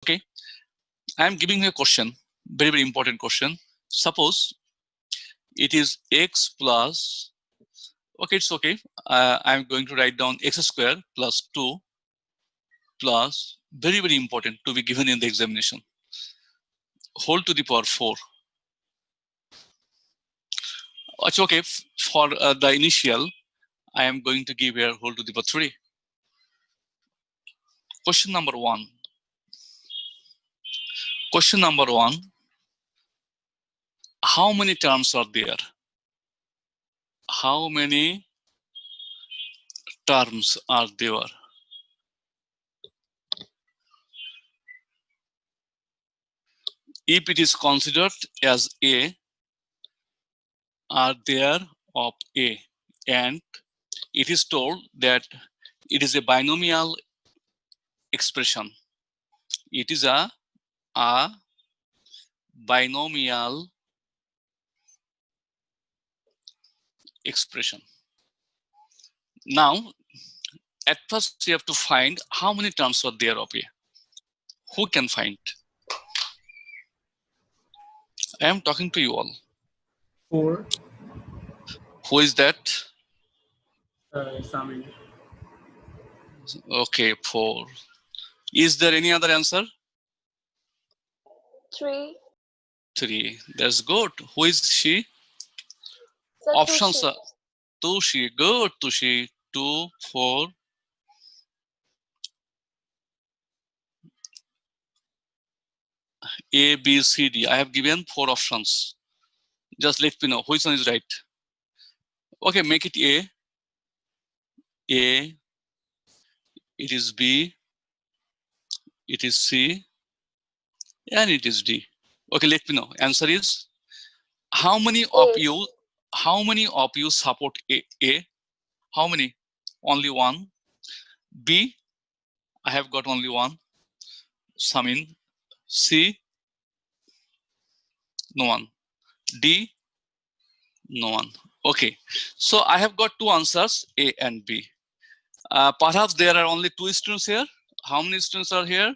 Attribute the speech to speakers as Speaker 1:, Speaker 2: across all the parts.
Speaker 1: Okay, I am giving you a question, very important question. Suppose it is x plus, okay, it's okay. I'm going to write down x square plus 2 plus, very important to be given in the examination, whole to the power 4. It's okay. For the initial, I am going to give here whole to the power 3. Question number 1. Question number 1. How many terms are there? How many terms are there? If it is considered as A, are there of A, and it is told that it is a binomial expression. It is a binomial expression. Now, at first you have to find how many terms are there of A. Who can find? I am talking to you all.
Speaker 2: 4.
Speaker 1: Who is that?
Speaker 2: Samin.
Speaker 1: Okay, 4. Is there any other answer?
Speaker 3: 3.
Speaker 1: 3. That's good. Who is she?
Speaker 3: Sir,
Speaker 1: Options
Speaker 3: Tushi.
Speaker 1: are Tushi. Good, Tushi. 2, 4. A, B, C, D. I have given 4 options. Just let me know which one is right. Okay, make it A. A. It is B. It is C. And it is D. Okay, let me know. Answer is, how many of
Speaker 3: A.
Speaker 1: you? How many of you support A? A? How many? Only 1. B. I have got only 1. Samin. C. No one. D. No one. Okay, so I have got 2 answers, A and B. Perhaps there are only 2 students here. How many students are here?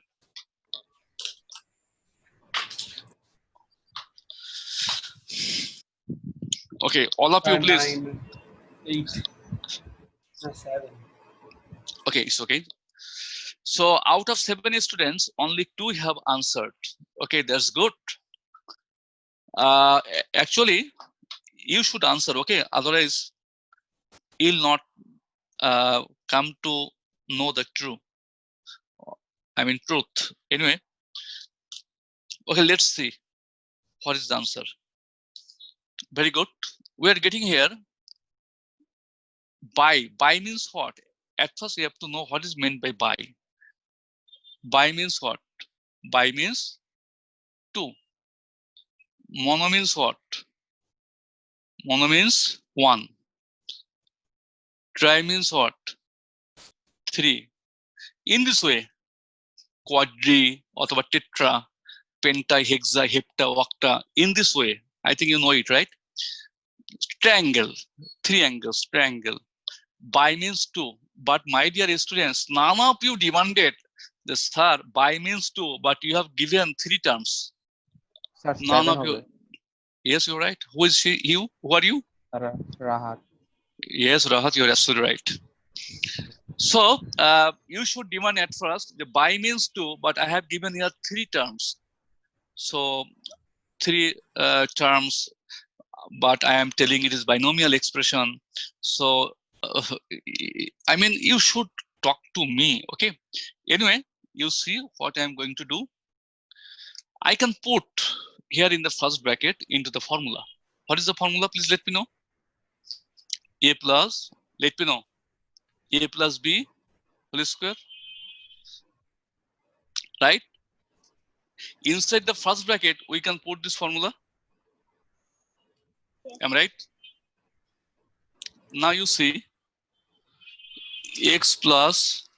Speaker 1: Okay, all of you, please.
Speaker 2: 9, 8, 7.
Speaker 1: Okay, it's okay. So out of 7 students, only 2 have answered. Okay, that's good. Actually, you should answer. Okay, otherwise you'll not come to know the truth. I mean truth. Anyway, okay, let's see what is the answer. Very good. We are getting here. By means what? At first, you have to know what is meant by by. By means what? By means 2. Mono means what? Mono means 1. Tri means what? 3. In this way, quadri, অথবা tetra, penta, hexa, hepta, octa. In this way, I think you know it, right? Triangle, 3 angles, triangle. By means 2. But my dear students, none of you demanded the sir by means 2, but you have given 3 terms.
Speaker 4: Sir,
Speaker 1: None
Speaker 4: 7
Speaker 1: of you.
Speaker 4: hobe.
Speaker 1: Yes, you're right. Who is she? You? Who are you?
Speaker 4: Rahat.
Speaker 1: Yes, Rahat, you're absolutely right. So you should demand at first the by means 2, but I have given here 3 terms. So 3 terms, but I am telling it is binomial expression. So I mean, you should talk to me. Okay. Anyway, you see what I am going to do. I can put here in the first bracket into the formula. What is the formula? Please let me know. A plus, let me know. A plus B whole square. Right? Inside the first bracket, we can put this formula. Am I right? Now you see x plus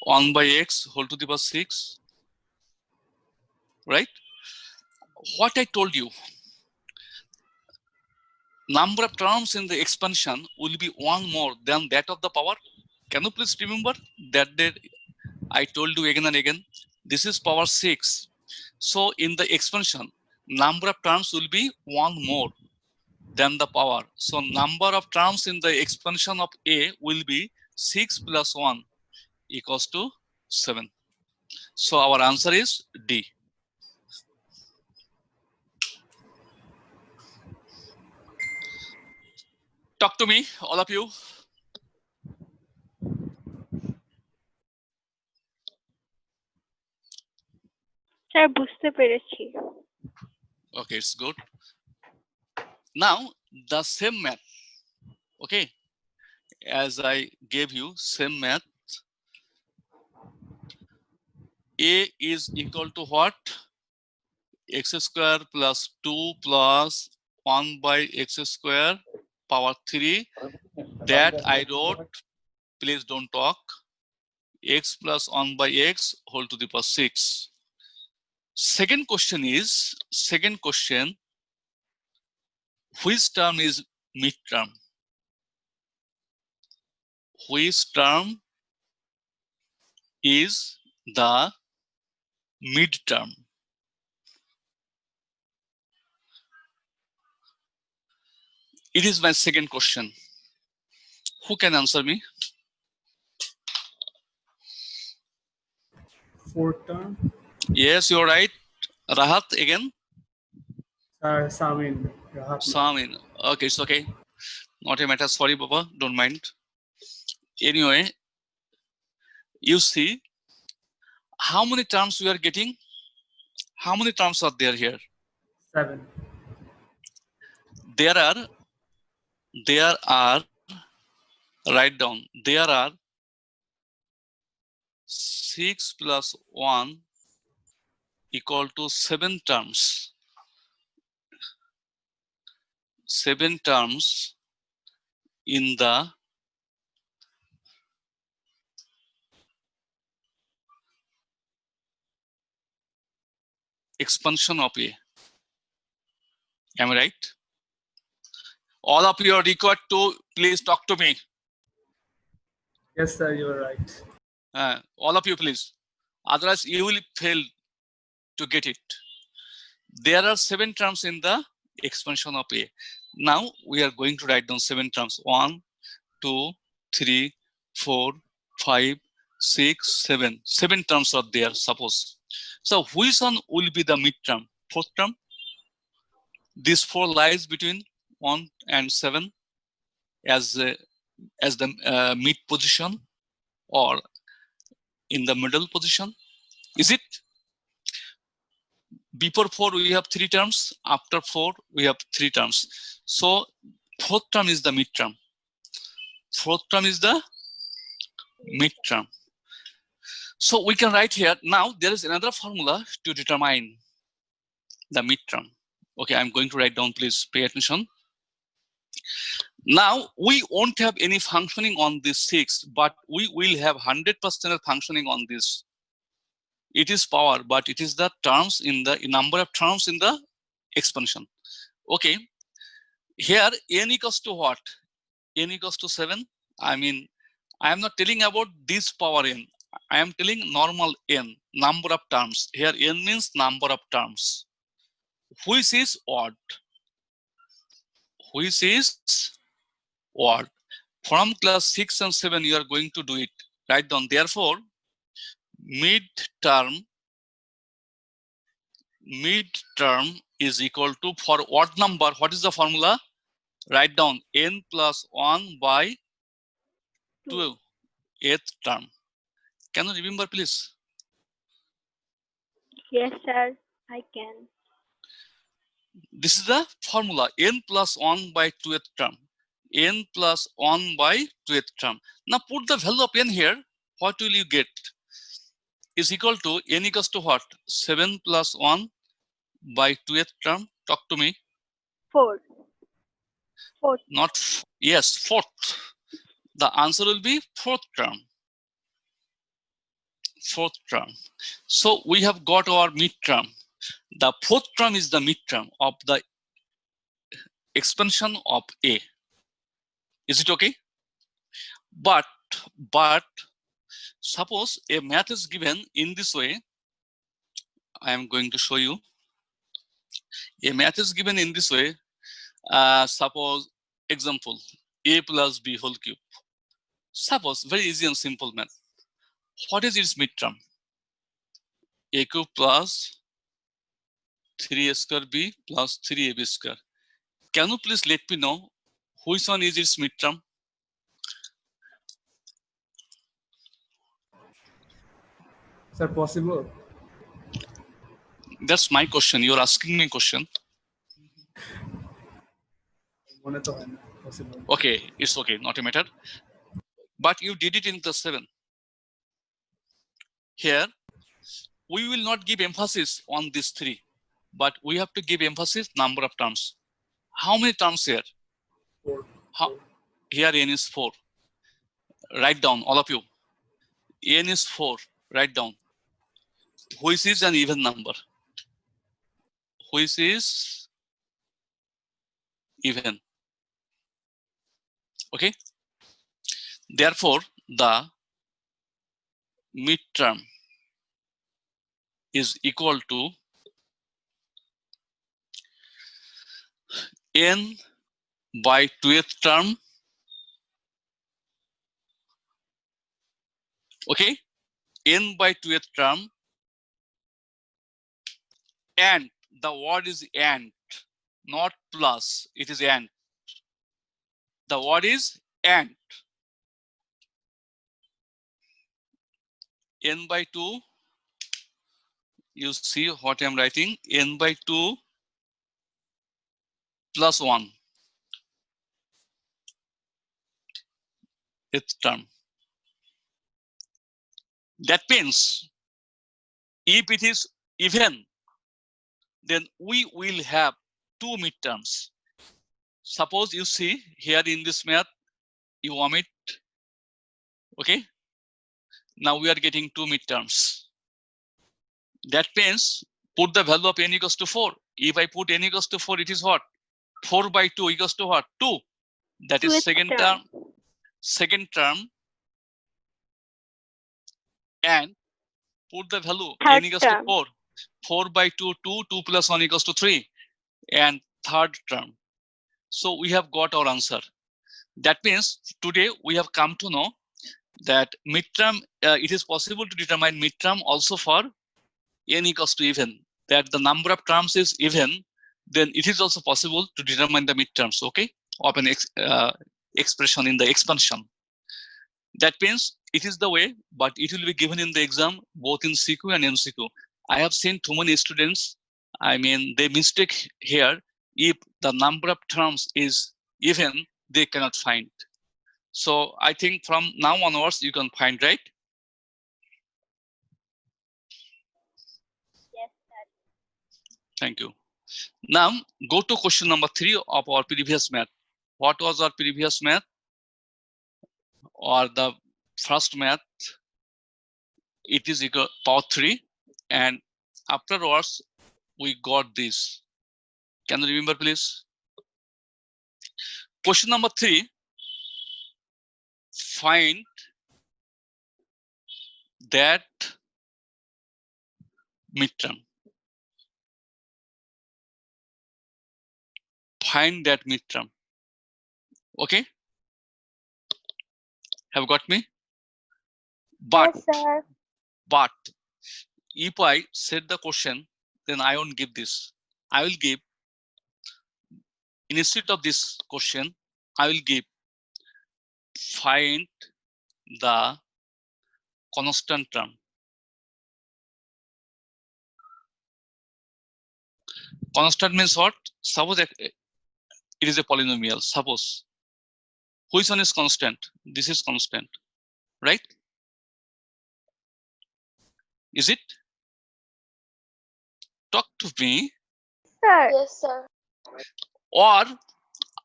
Speaker 1: 1 by x whole to the power 6. Right? What I told you, number of terms in the expansion will be 1 more than that of the power. Can you please remember that I told you again and again? This is power 6. So in the expansion, number of terms will be one more than the power. So number of terms in the expansion of A will be 6 plus 1 equals to 7. So our answer is D. Talk to me, all of you.
Speaker 3: Sir বুঝতে পেরেছি।
Speaker 1: Okay, it's good. Now the same math. Okay, as I gave you same math. A is equal to what? X square plus 2 plus 1 by x square power 3. That I wrote. Please don't talk. X plus 1 by x whole to the power 6. Second question, which term is midterm? Which term is the midterm? It is my second question. Who can answer me?
Speaker 2: Fourth term.
Speaker 1: Yes, you're right. Rahat again.
Speaker 2: Samin. Rahat.
Speaker 1: Samin. Okay, it's okay. Not a matter. Sorry, Baba. Don't mind. Anyway, you see how many terms we are getting? How many terms are there here?
Speaker 2: 7.
Speaker 1: There are, write down, there are 6 plus 1 equal to 7 terms. 7 terms in the expansion of A. Am I right? All of you are required to please talk to me.
Speaker 2: Yes, sir, you are right.
Speaker 1: All of you, please. Otherwise, you will fail to get it. There are 7 terms in the expansion of A. Now we are going to write down 7 terms. 1, 2, 3, 4, 5, 6, 7. 7 terms are there, suppose. So which one will be the midterm? Fourth term? This 4 lies between 1 and 7 as the mid position or in the middle position. Is it? Before 4 we have 3 terms, after 4 we have 3 terms. So fourth term is the midterm. Fourth term is the midterm. So we can write here, now there is another formula to determine the midterm. Okay, I'm going to write down, please pay attention. Now we won't have any functioning on this 6, but we will have 100% functioning on this. It is power, but it is the terms in the number of terms in the expansion. Okay, here n equals to what? N equals to 7. I mean, I am not telling about this power n. I am telling normal n, number of terms. Here n means number of terms. Which is odd? Which is odd? From class 6 and 7 you are going to do it. Write down. Therefore, midterm is equal to, for odd number, what is the formula? Write down n plus 1 by 2, 8th term. Can you remember, please?
Speaker 3: Yes, sir, I can.
Speaker 1: This is the formula, n plus 1 by 2th term. N plus 1 by 2th term. Now put the value of n here. What will you get? Is equal to n equals to what? 7 plus 1 by 2th term. Talk to me.
Speaker 3: 4.
Speaker 1: Not yes, 4th. The answer will be 4th term. 4th term. So we have got our midterm. The 4th term is the midterm of the expansion of A. Is it okay? But suppose a math is given in this way. I am going to show you. A math is given in this way. Suppose, example, a plus b whole cube. Suppose, very easy and simple math. What is its midterm? A cube plus 3a square b plus 3ab square. Can you please let me know which one is its midterm?
Speaker 2: Sir, possible?
Speaker 1: That's my question. You're asking me a question.
Speaker 2: মনে তো হয় না, possible.
Speaker 1: Okay, it's okay, not a matter. But you did it in class 7. Here, we will not give emphasis on these three, but we have to give emphasis number of terms. How many terms here?
Speaker 2: 4.
Speaker 1: How? Here n is 4. Write down, all of you. N is 4. Write down. Which is an even number? Which is even? Okay. Therefore, the midterm is equal to n by 2th term. Okay, n by 2th term, and the word is and, not plus, it is and. The word is and. N by 2, you see what I am writing, n by 2 plus 1. Th term. That means if it is even, then we will have 2 midterms. Suppose you see here in this math, you omit. Okay. Now we are getting 2 midterms. That means put the value of n equals to 4. If I put n equals to 4, it is what? 4 by 2 equals to what? 2. That is
Speaker 3: Twelfth
Speaker 1: second
Speaker 3: term.
Speaker 1: term. Second term. And put the value
Speaker 3: Third
Speaker 1: n equals
Speaker 3: term.
Speaker 1: to 4. 4 by 2, 2. 2 plus 1 equals to 3. And third term. So we have got our answer. That means today we have come to know that midterm, it is possible to determine midterm also for n equals to even. That the number of terms is even, then it is also possible to determine the midterms, okay, of an expression in the expansion. That means it is the way, but it will be given in the exam both in CQ and MCQ. I have seen too many students, I mean, they mistake here. If the number of terms is even, they cannot find. So I think from now onwards, you can find, right?
Speaker 3: Yes, sir.
Speaker 1: Thank you. Now go to question number 3 of our previous math. What was our previous math? Or the first math? It is equal power 3, and afterwards we got this. Can you remember, please? Question number 3. Find that midterm. Find that midterm. Okay. Have got me? But,
Speaker 3: Yes, sir.
Speaker 1: but if I set the question, then I won't give this. I will give, instead of this question, I will give find the constant term. Constant means what? Suppose it is a polynomial. Suppose which one is constant? This is constant, right? Is it? Talk to me.
Speaker 3: Sir.
Speaker 5: Yes, sir.
Speaker 1: Or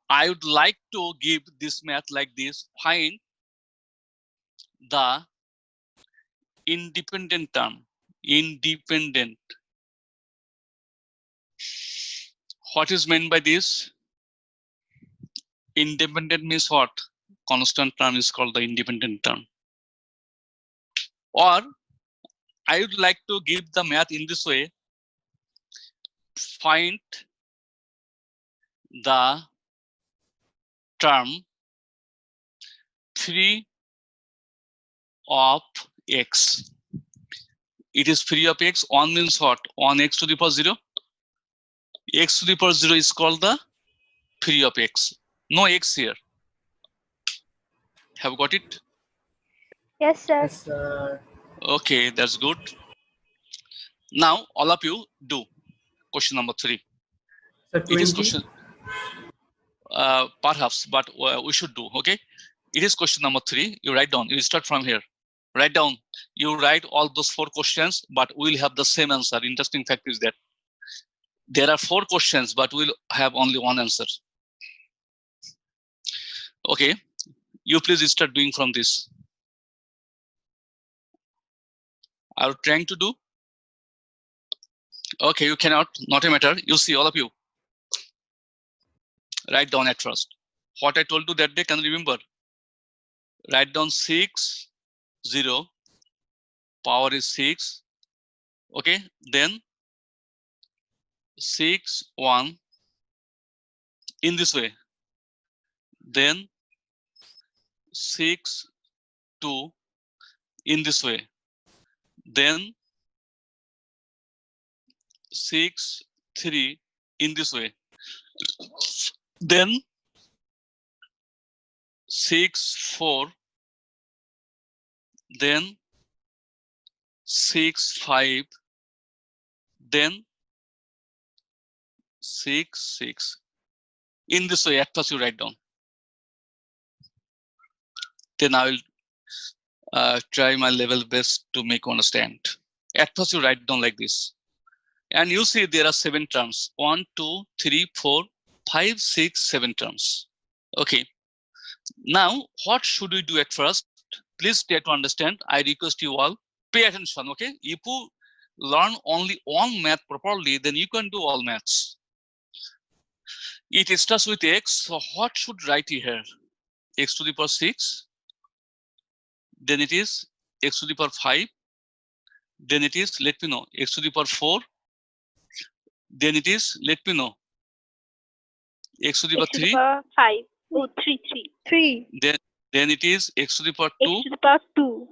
Speaker 1: I would like to give this math like this. Find the independent term. Independent. What is meant by this? Independent means what? Constant term is called the independent term. Or I would like to give the math in this way. find the term 3 of x. It is 3 of x. 1 means what? 1 x to the power 0. X to the power 0 is called the 3 of x. No x here. Have got it?
Speaker 3: Yes, sir.
Speaker 2: Yes, sir.
Speaker 1: Okay, that's good. Now, all of you do question number 3.
Speaker 2: Sir,
Speaker 1: It is
Speaker 2: 20.
Speaker 1: question, perhaps, but we should do, okay? It is question number 3. You write down. You start from here. Write down. You write all those 4 questions, but we'll have the same answer. Interesting fact is that there are 4 questions, but we'll have only one answer. Okay, you please start doing from this. Are you trying to do? Okay, you cannot, not a matter. You see, all of you. Write down at first. What I told you that day, can you remember? Write down 6, 0, power is 6. Okay, then 6, 1, in this way. Then 6, 2, in this way. Then 6, 3, in this way. Then 6, 4. Then 6, 5. Then 6, 6. In this way, at first you write down. Then I will try my level best to make you understand. At first you write down like this. And you see there are 7 terms. 1, 2, 3, 4, 5, 6, 7 terms. Okay. Now, what should we do at first? Please try to understand. I request you all, pay attention, okay? If you learn only one math properly, then you can do all maths. It starts with x, so what should write here? X to the power 6, then it is x to the power 5, then it is, let me know, x to the power 4, then it is, let me know, x to the power
Speaker 3: X to the
Speaker 1: 3,
Speaker 3: power 5. Oh, 3, 3. 3.
Speaker 1: then it is x to the power
Speaker 3: X
Speaker 1: 2,
Speaker 3: to the power 2.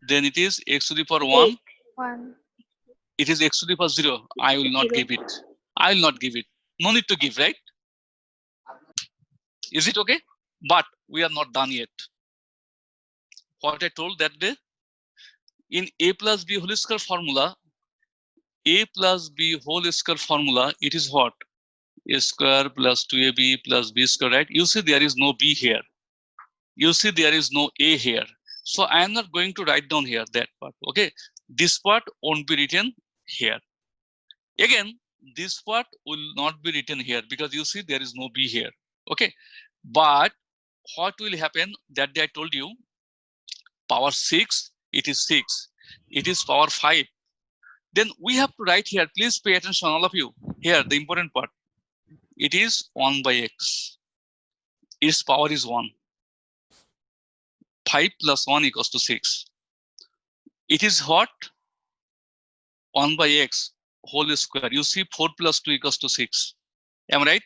Speaker 1: then it is x to the power 1,
Speaker 3: 1.
Speaker 1: it is x to the power 0. I will not
Speaker 3: 0.
Speaker 1: give it. I will not give it. No need to give, right? Is it okay? But we are not done yet. What I told that day, in a plus b whole square formula, a plus b whole square formula, it is what? A square plus 2ab plus b square, right? You see there is no b here. You see there is no a here. So I am not going to write down here that part, okay? This part won't be written here. Again, this part will not be written here because you see there is no b here, okay? But what will happen, that day I told you, power 6, it is 6. It is power 5. Then we have to write here, please pay attention all of you. Here, the important part. It is 1 by x. Its power is 1. 5 plus 1 equals to 6. It is what? 1 by x whole square. You see 4 plus 2 equals to 6. Am I right?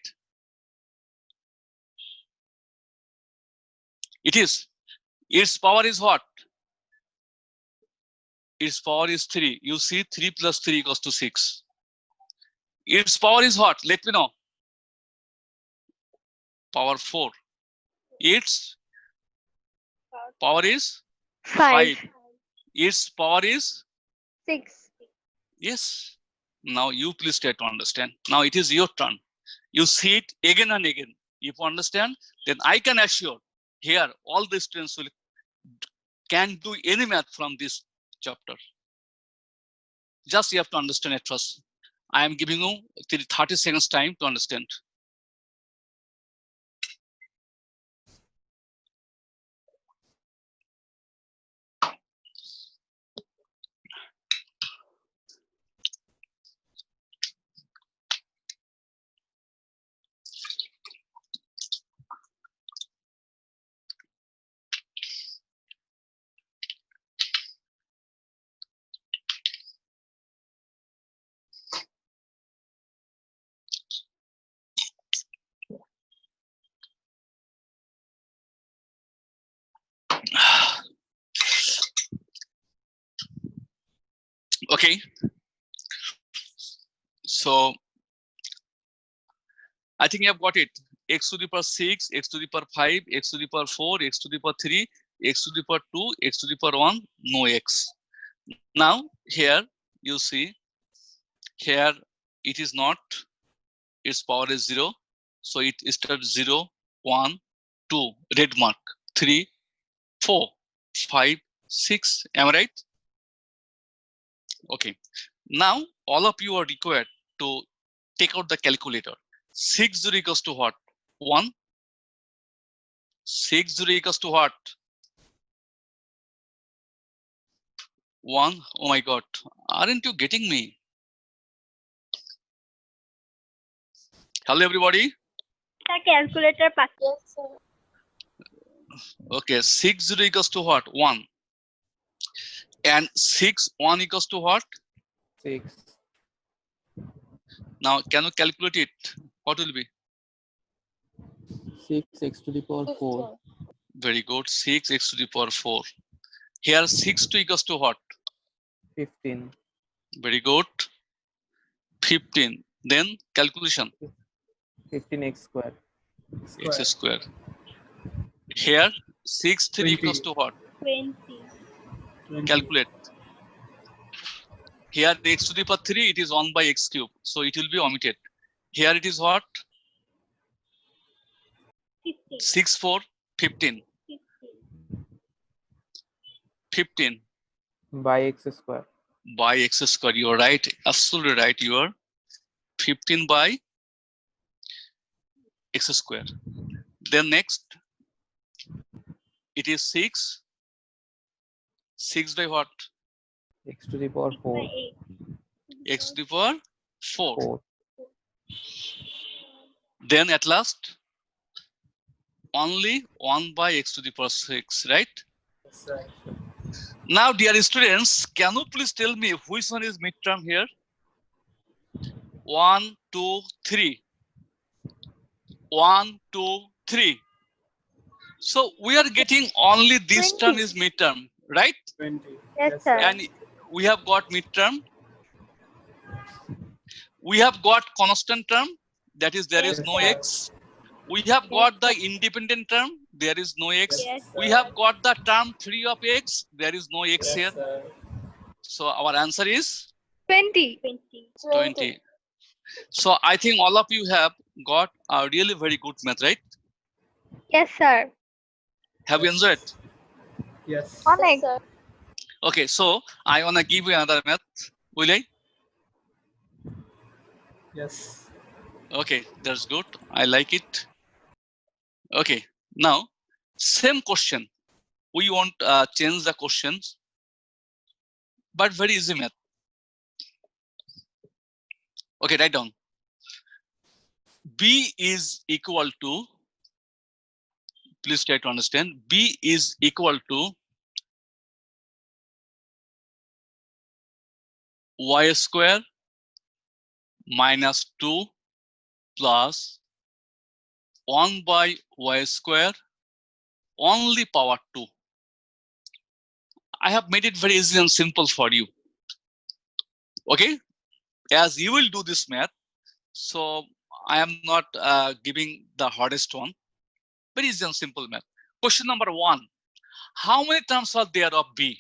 Speaker 1: It is. Its power is what? Its power is 3. You see 3 plus 3 equals to 6. Its power is what? Let me know. Power 4. Its power is 5. Its power is
Speaker 3: 6.
Speaker 1: yes. Now you please try to understand. Now it is your turn. You see it again and again. If you understand, then I can assure here all the students will can do any math from this chapter. Just you have to understand at first. I am giving you 30 seconds time to understand. Okay. So I think you have got it. X to the power 6, x to the power 5, x to the power 4, x to the power 3, x to the power 2, x to the power 1, no x. Now here you see, here it is not, its power is 0. So it starts 0, 1, 2, red mark, 3, 4, 5, 6. Am I right? Okay. Now all of you are required to take out the calculator. 6 0 equals to what? 1. 6 0 equals to what? 1. Oh my God. Aren't you getting me? Hello, everybody.
Speaker 3: Sir, calculator pass.
Speaker 5: Yes, sir.
Speaker 1: Okay. 6 0 equals to what? 1. And 6 1 equals to what?
Speaker 4: 6.
Speaker 1: Now, can you calculate it? What will be?
Speaker 4: 6 x to the power 4.
Speaker 5: 15.
Speaker 1: Very good. 6 x to the power 4. Here 6 2 equals to what?
Speaker 4: 15.
Speaker 1: Very good. 15. Then calculation.
Speaker 4: 15x square.
Speaker 1: X square. Here 6 3
Speaker 2: 20.
Speaker 1: equals to what?
Speaker 3: 20.
Speaker 2: 20.
Speaker 1: Calculate. Here x to the power 3, it is 1 by x cube. So it will be omitted. Here it is what?
Speaker 3: 15.
Speaker 1: 6 4 15.
Speaker 3: 15.
Speaker 1: 15
Speaker 4: By x square.
Speaker 1: by x square. You are right. Absolutely right. You are 15 by x square. Then next, it is 6. 6 by what?
Speaker 4: X to the power 4.
Speaker 3: By 8.
Speaker 1: X to the power 4.
Speaker 4: 4.
Speaker 1: Then at last, only 1 by x to the power 6, right?
Speaker 2: Yes, sir.
Speaker 1: Now, dear students, can you please tell me which one is midterm here? 1, 2, 3. 1, 2, 3. So we are getting only this
Speaker 3: 20.
Speaker 1: term is midterm, right?
Speaker 2: 20.
Speaker 3: Yes, sir.
Speaker 1: And we have got midterm. We have got constant term, that is there is
Speaker 2: Yes,
Speaker 1: no
Speaker 2: sir.
Speaker 1: x. We have got the independent term, there is no x.
Speaker 3: Yes,
Speaker 1: We
Speaker 3: sir.
Speaker 1: have got the term 3 of x, there is no x
Speaker 2: Yes,
Speaker 1: here.
Speaker 2: sir.
Speaker 1: So our answer is
Speaker 3: 20. 20.
Speaker 1: 20. So I think all of you have got a really very good math, right?
Speaker 3: Yes, sir.
Speaker 1: Have you enjoyed?
Speaker 2: Yes.
Speaker 3: On
Speaker 5: Yes,
Speaker 3: X.
Speaker 5: sir.
Speaker 1: Okay, so I wanna give you another math. Will I?
Speaker 2: Yes.
Speaker 1: Okay, that's good. I like it. Okay, now same question. We won't change the questions, but very easy math. Okay, write down. B is equal to, please try to understand, B is equal to y square minus 2 plus 1 by y square only power 2. I have made it very easy and simple for you. Okay, as you will do this math, so I am not giving the hardest one. Very easy and simple math. Question number 1. How many terms are there of B?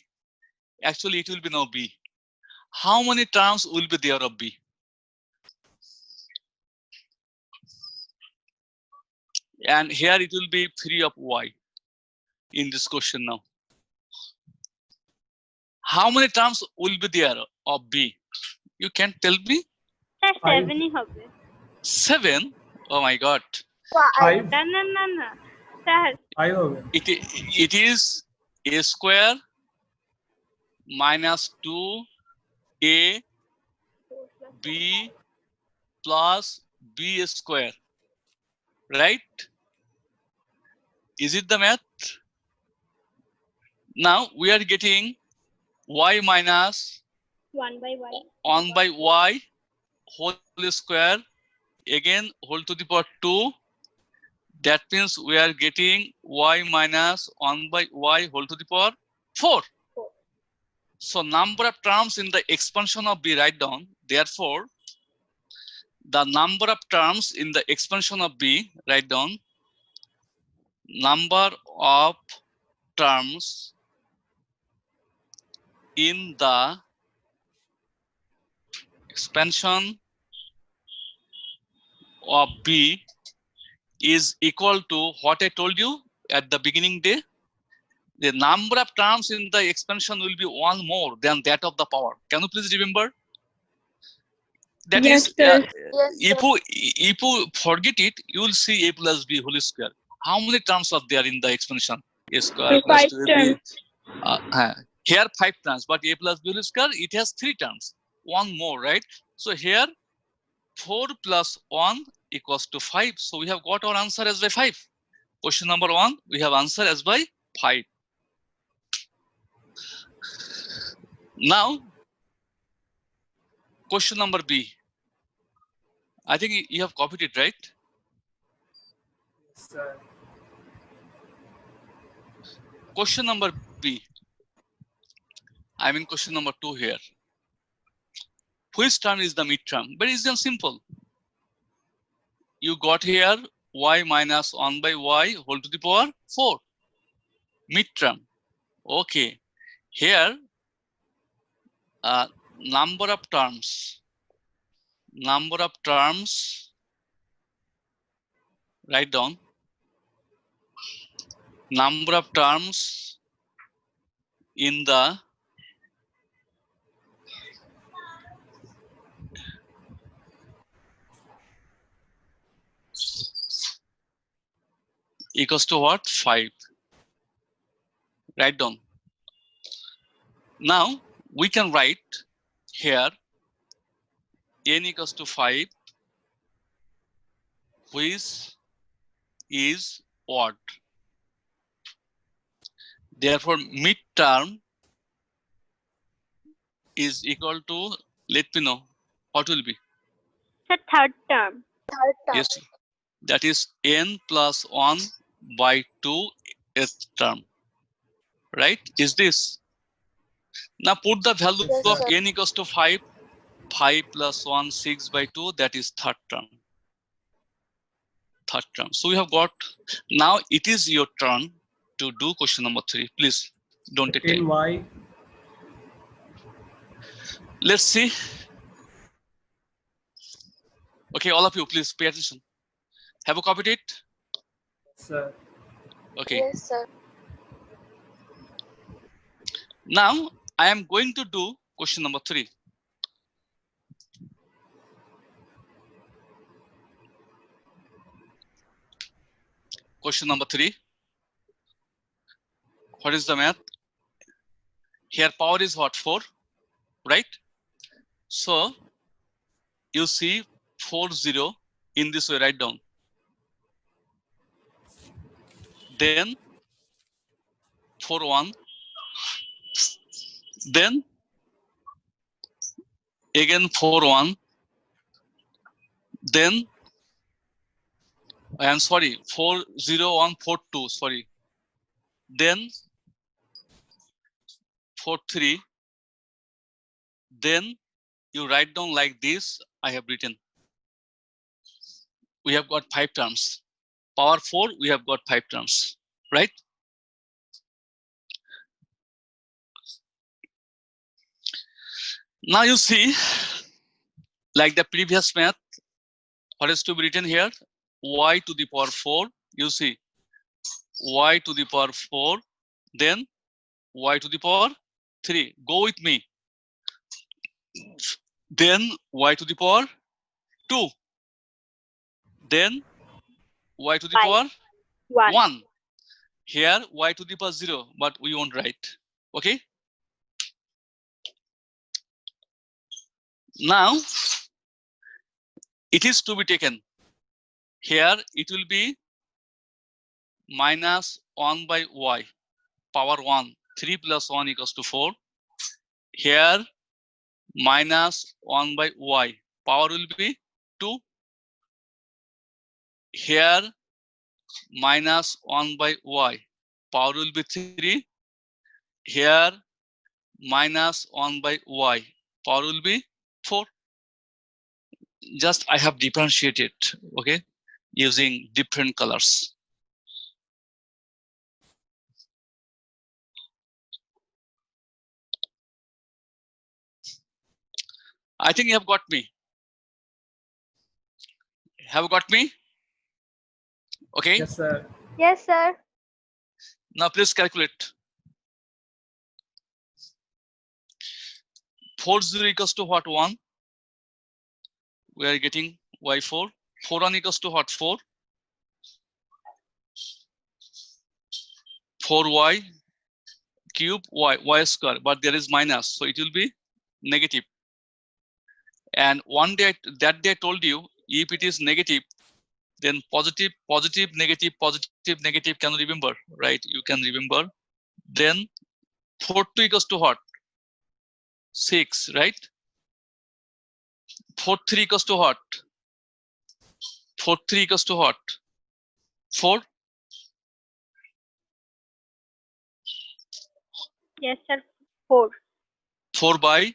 Speaker 1: Actually, it will be no B. How many terms will be there of B? And here it will be 3 of y in this question now. How many terms will be there of B? You can tell me?
Speaker 3: Sir,
Speaker 2: 5.
Speaker 3: 7 ही হবে।
Speaker 1: 7? Oh my God.
Speaker 2: 5.
Speaker 3: না না না না sir
Speaker 2: 5 হবে।
Speaker 1: It is a square minus 2a b plus b square, right? Is it the math? Now we are getting y minus
Speaker 3: 1 by 1
Speaker 1: 1 by y whole square, again whole to the power 2. That means we are getting y minus 1 by y whole to the power 4. So number of terms in the expansion of B, write down. Therefore, the number of terms in the expansion of B, write down. Number of terms in the expansion of B is equal to what I told you at the beginning day. The number of terms in the expansion will be one more than that of the power. Can you please remember? That
Speaker 3: Yes,
Speaker 1: is,
Speaker 3: sir.
Speaker 1: if you forget it, you will see A plus B whole square. How many terms are there in the expansion? A square plus
Speaker 3: 5
Speaker 1: 2AB.
Speaker 3: terms.
Speaker 1: Here 5 terms, but A plus B whole square, it has 3 terms. One more, right? So here 4 plus 1 equals to 5. So we have got our answer as by 5. Question number 1, we have answer as by 5. Now, question number B. I think you have copied it, right?
Speaker 2: Yes, sir.
Speaker 1: Question number B. I mean question number 2 here. Which term is the midterm? Very easy and simple. You got here y minus 1 by y whole to the power 4. Midterm. Okay. Here, number of terms. Number of terms. Write down. Number of terms in the equals to what? 5. Write down. Now we can write here n equals to 5, which is what? Therefore, midterm is equal to, let me know, what will be?
Speaker 3: The third term.
Speaker 1: Yes, that is n plus 1 by 2 th term, right? Is this? Now put the value
Speaker 2: Yes,
Speaker 1: of
Speaker 2: sir.
Speaker 1: n equals to 5, 5 plus 1, 6 by 2, that is third term. Third term. So we have got, now it is your turn to do question number 3. Please don't take
Speaker 2: In
Speaker 1: time.
Speaker 2: y.
Speaker 1: Let's see. Okay, all of you, please pay attention. Have you copied it?
Speaker 2: Sir.
Speaker 1: Okay.
Speaker 5: Yes, sir.
Speaker 1: Now I am going to do question number 3. Question number 3. What is the math? Here power is what? 4, right? So you see 4 0 in this way, write down. Then 4 1. Then again 4 1. Then I am sorry, 4 0 1 4 2. Sorry. Then 4 3. Then you write down like this. I have written. We have got 5 terms. Power 4, we have got 5 terms, right? Now you see, like the previous math, what is to be written here? Y to the power 4. You see, y to the power 4. Then y to the power 3. Go with me. Then y to the power 2. Then y to the
Speaker 3: 5.
Speaker 1: power
Speaker 3: 1.
Speaker 1: 1. Here y to the power 0, but we won't write. Okay. Now it is to be taken. Here it will be minus 1 by y, power 1. 3 plus 1 equals to 4. Here minus 1 by y, power will be 2. Here minus 1 by y, power will be 3. Here minus 1 by y. Power will be 4. Just I have differentiated, okay, using different colors. I think you have got me. Have you got me? Okay.
Speaker 2: Yes, sir.
Speaker 3: Yes, sir.
Speaker 1: Now please calculate. 4 0 equals to what? 1. We are getting y4. 4 1 equals to what? 4. 4y cube y square, but there is minus, so it will be negative. And one day that day I told you, if it is negative, then positive, positive, negative, positive, negative. Can you remember? Right? You can remember. Then 4 2 equals to what? 6, right? 4 3 equals to what? 4 3 equals to what? 4.
Speaker 3: Yes, sir. 4.
Speaker 1: 4 by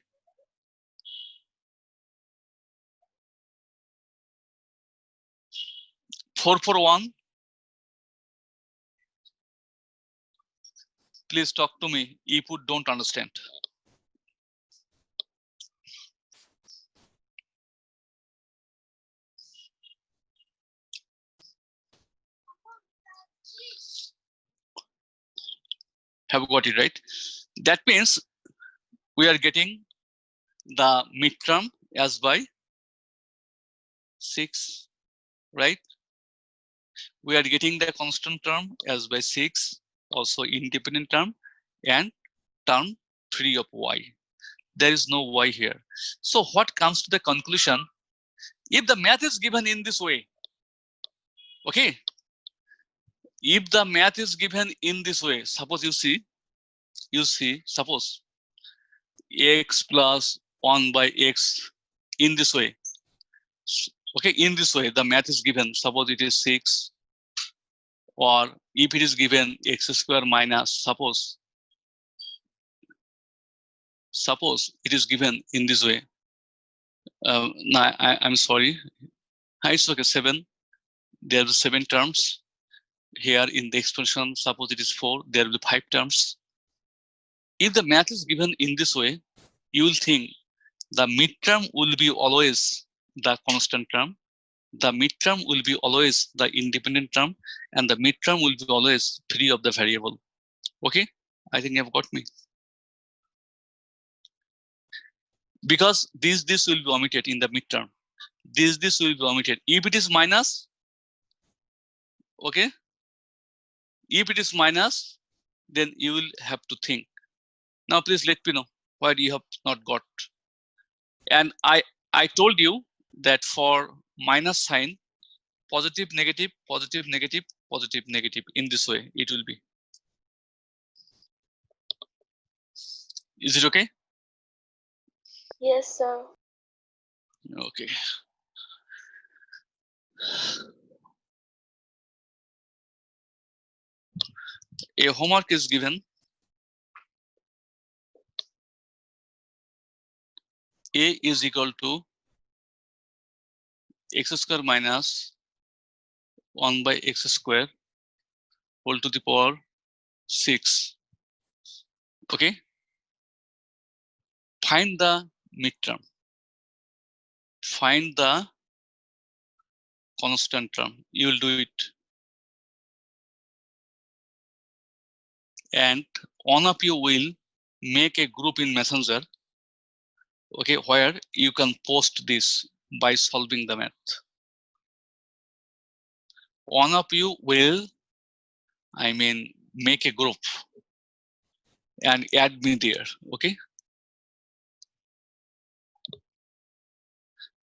Speaker 1: 4 4 1. Please talk to me if you don't understand. Have got it right? That means we are getting the midterm as by 6, right? We are getting the constant term as by 6, also independent term, and term 3 of y. There is no y here. So what comes to the conclusion? If the math is given in this way, okay? If the math is given in this way, suppose you see, suppose x plus 1 by x in this way. Okay, in this way, the math is given. Suppose it is 6, or if it is given x square minus, suppose it is given in this way. No, I'm sorry. It's okay, 7. There are 7 terms. Here in the expression, suppose it is 4, there will be 5 terms. If the math is given in this way, you will think the midterm will be always the constant term, the midterm will be always the independent term, and the midterm will be always 3 of the variable. Okay, I think you have got me. Because this will be omitted in the midterm. This will be omitted. If it is minus, okay, if it is minus, then you will have to think. Now please let me know why you have not got. And I told you that for minus sign, positive, negative, positive, negative, positive, negative, in this way it will be. Is it okay?
Speaker 5: Yes, sir.
Speaker 1: Okay. A homework is given. A is equal to x square minus 1 by x square whole to the power 6. Okay. Find the midterm. Find the constant term. You will do it. And one of you will make a group in Messenger, okay, where you can post this by solving the math. One of you will, make a group and add me there, okay?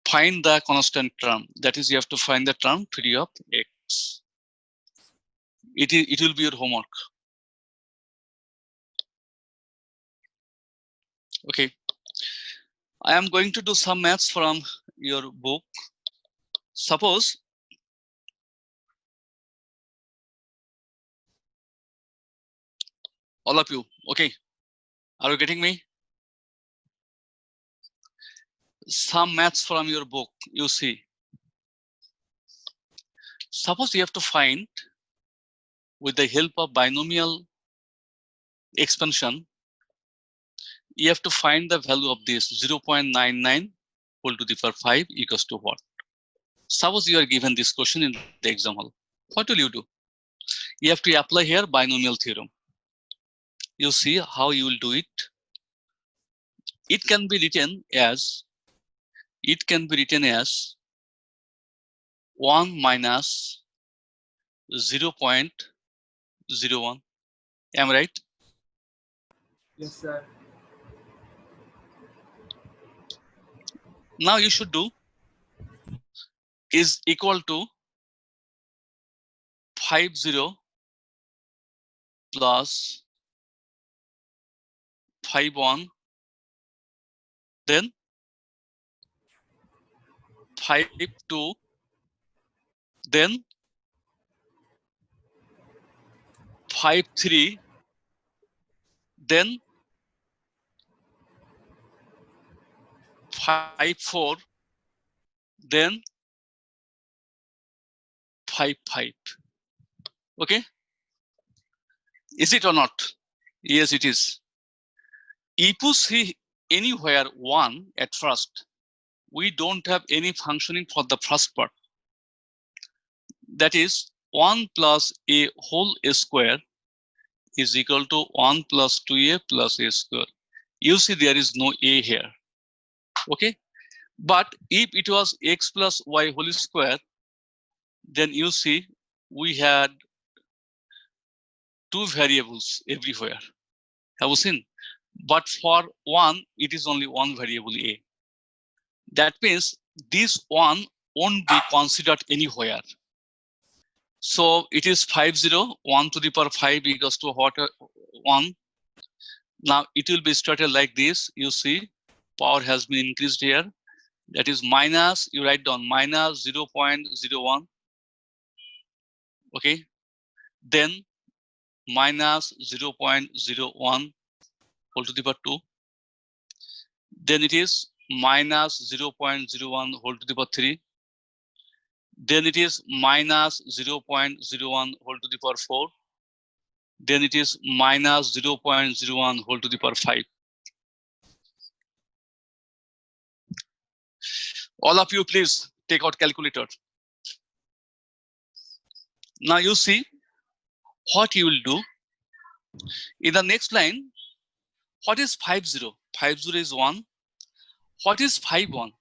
Speaker 1: Find the constant term. That is, you have to find the term 3 of x. It will be your homework. Okay. I am going to do some maths from your book. Suppose all of you, okay, are you getting me? some maths from your book. You see, suppose you have to find with the help of binomial expansion, you have to find the value of this 0.99 whole to the power 5 equals to what? Suppose you are given this question in the exam hall. What will you do? You have to apply here binomial theorem. You see how you will do it. It can be written as 1 minus 0.01. Am I right?
Speaker 2: Yes, sir.
Speaker 1: Now you should do is equal to 50 plus 51, then 52, then 53, then 54, then 55. Okay, is it or not? Yes, it is. If you see anywhere 1 at first, we don't have any functioning for the first part. That is 1 plus a whole square is equal to 1 plus 2a plus a square. You see there is no a here. Okay, but if it was x plus y whole square, then you see we had two variables everywhere. Have you seen? But for 1, it is only one variable a. That means this 1 won't be considered anywhere. So it is 50, 1 to the power 5 equals to what? 1. Now it will be started like this. You see, power has been increased here. That is minus, you write down minus 0.01. Okay. Then minus 0.01 whole to the power 2. Then it is minus 0.01 whole to the power 3. Then it is minus 0.01 whole to the power 4. Then it is minus 0.01 whole to the power 5. All of you, please take out calculator. Now you see what you will do. In the next line, what is 50? 50 is 1. What is 51?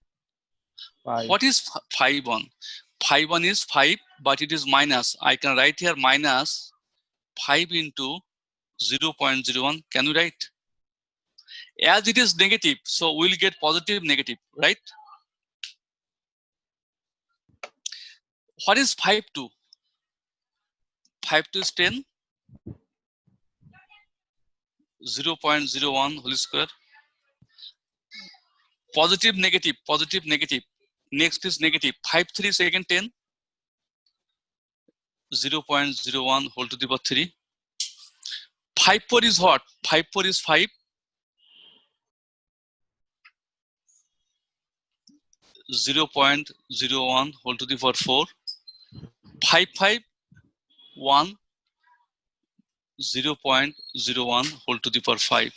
Speaker 4: 5.
Speaker 1: What is 51? 51 is 5, but it is minus. I can write here minus 5 into 0.01. Can you write? As it is negative, so we'll get positive, negative, right? What is 52? 52 is 10. 0.01 whole square. Positive, negative, positive, negative. Next is negative. 53 is again 10. 0.01 whole to the power 3. 54 is what? 54 is 5. 0.01 whole to the power 4. 55, 1, 0.01 whole to the power 5.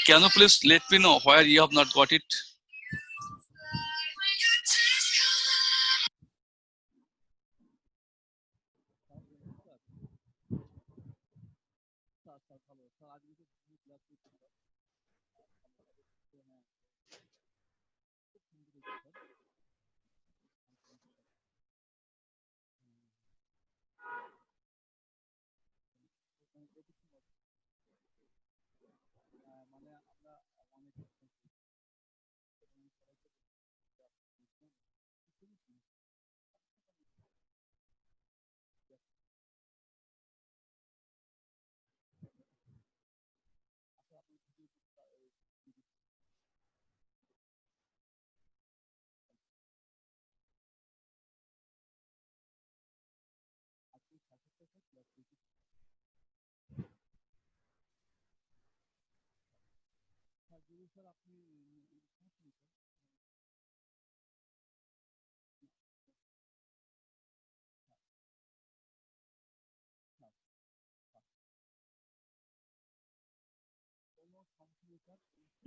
Speaker 1: Can you please let me know where you have not got it?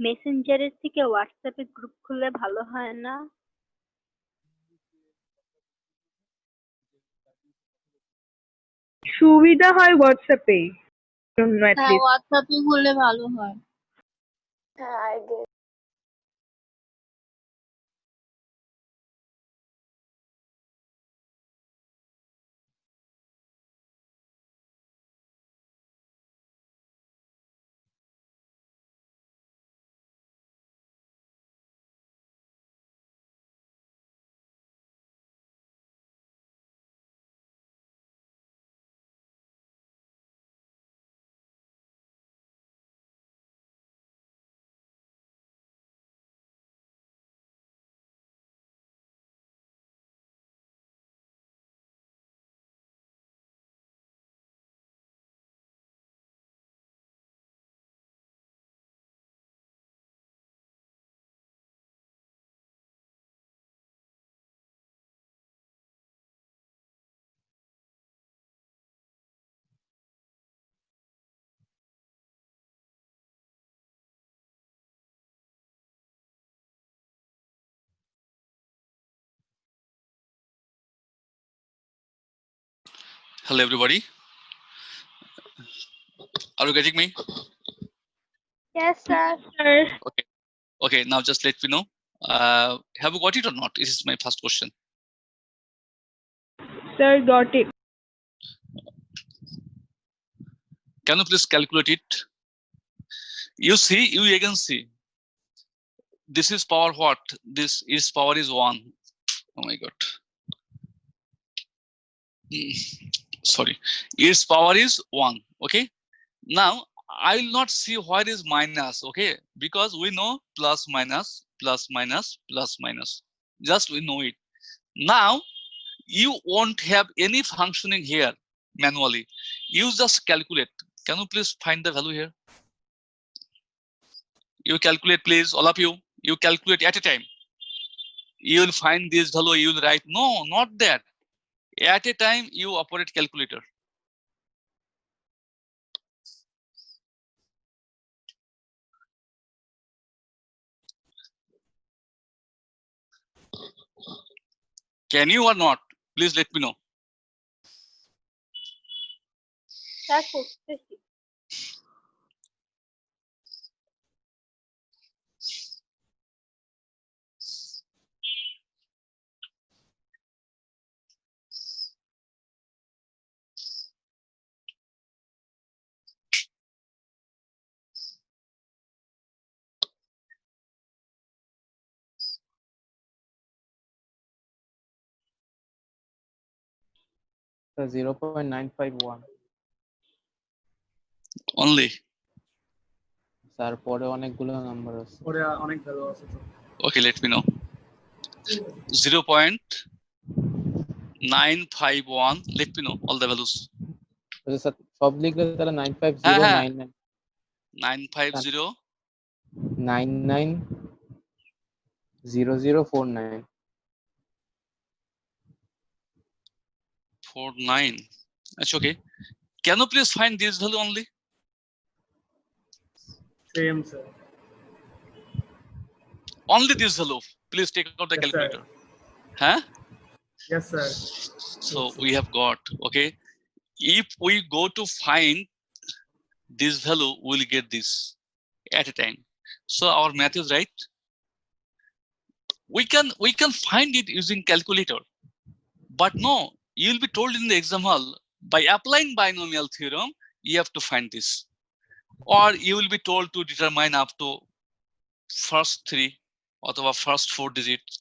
Speaker 3: মেসেঞ্জারের থেকে হোয়াটসঅ্যাপে group খুললে ভালো হয় না?
Speaker 6: সুবিধা হয় হোয়াটসঅ্যাপে জন্য at
Speaker 5: হ্যাঁ
Speaker 6: least।
Speaker 5: হোয়াটসঅ্যাপে হলে ভালো হয়। হ্যাঁ I get.
Speaker 1: Hello, everybody. Are you getting me?
Speaker 3: Yes, sir.
Speaker 1: Okay. Now just let me know. Have you got it or not? This is my first question.
Speaker 6: Sir, got it.
Speaker 1: Can you please calculate it? You again see. This is power what? This is power is 1. Oh my god. Sorry. Its power is 1. Okay. Now I will not see where is minus. Okay. Because we know plus minus, plus minus, plus minus. Just we know it. Now you won't have any functioning here manually. You just calculate. Can you please find the value here? You calculate, please, all of you. You calculate at a time. You will find this value, you will write. No, not that. At a time, you operate calculator. Can you or not? Please let me know.
Speaker 3: Sir করতেছি।
Speaker 4: So 0.951
Speaker 1: Only.
Speaker 4: Sir পরে অনেকগুলো number আছে।
Speaker 2: পরে অনেক value আছে তো।
Speaker 1: Okay, let me know. 0.951. Let me know all the values.
Speaker 4: Sir সব লিখলে তাহলে 95099
Speaker 1: 950
Speaker 4: 990049
Speaker 1: 49. That's okay. Can you please find this value only?
Speaker 2: Same sir.
Speaker 1: Only this value. Please take out the
Speaker 2: Yes,
Speaker 1: calculator. Huh?
Speaker 2: Yes, sir.
Speaker 1: So we have got, okay. If we go to find this value, we'll get this at a time. So our math is right. We can find it using calculator, but no, you'll be told in the exam hall by applying binomial theorem, you have to find this, or you will be told to determine up to first 3 or the first 4 digits.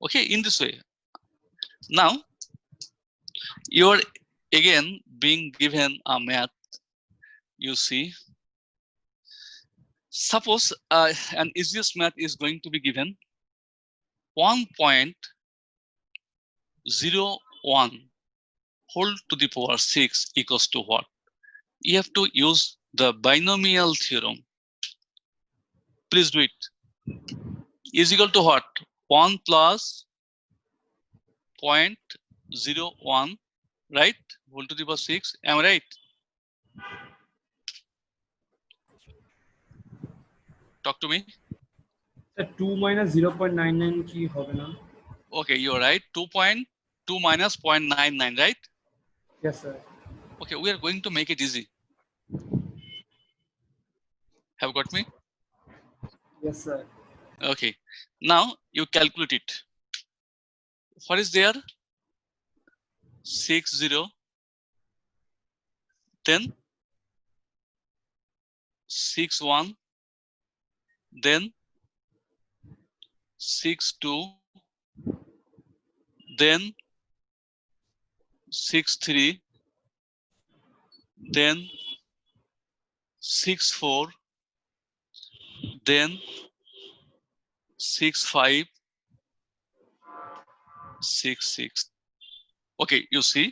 Speaker 1: Okay, in this way. Now you are again being given a math. You see, suppose an easiest math is going to be given 1.01 whole to the power 6 equals to what? You have to use the binomial theorem. Please do it. Is equal to what? 1 plus 0.01, right? Whole to the power 6. Am I right? Talk to me.
Speaker 2: Sir, 2 minus 0.99 কি হবে না?
Speaker 1: Okay, you're right. 2.2 minus 0.99, right?
Speaker 2: Yes, sir.
Speaker 1: Okay, we are going to make it easy. Have got me?
Speaker 2: Yes, sir.
Speaker 1: Okay. Now you calculate it. What is there? 60. Then 61. Then 62. Then 63. Then 64. Then 65. 66. Okay, you see,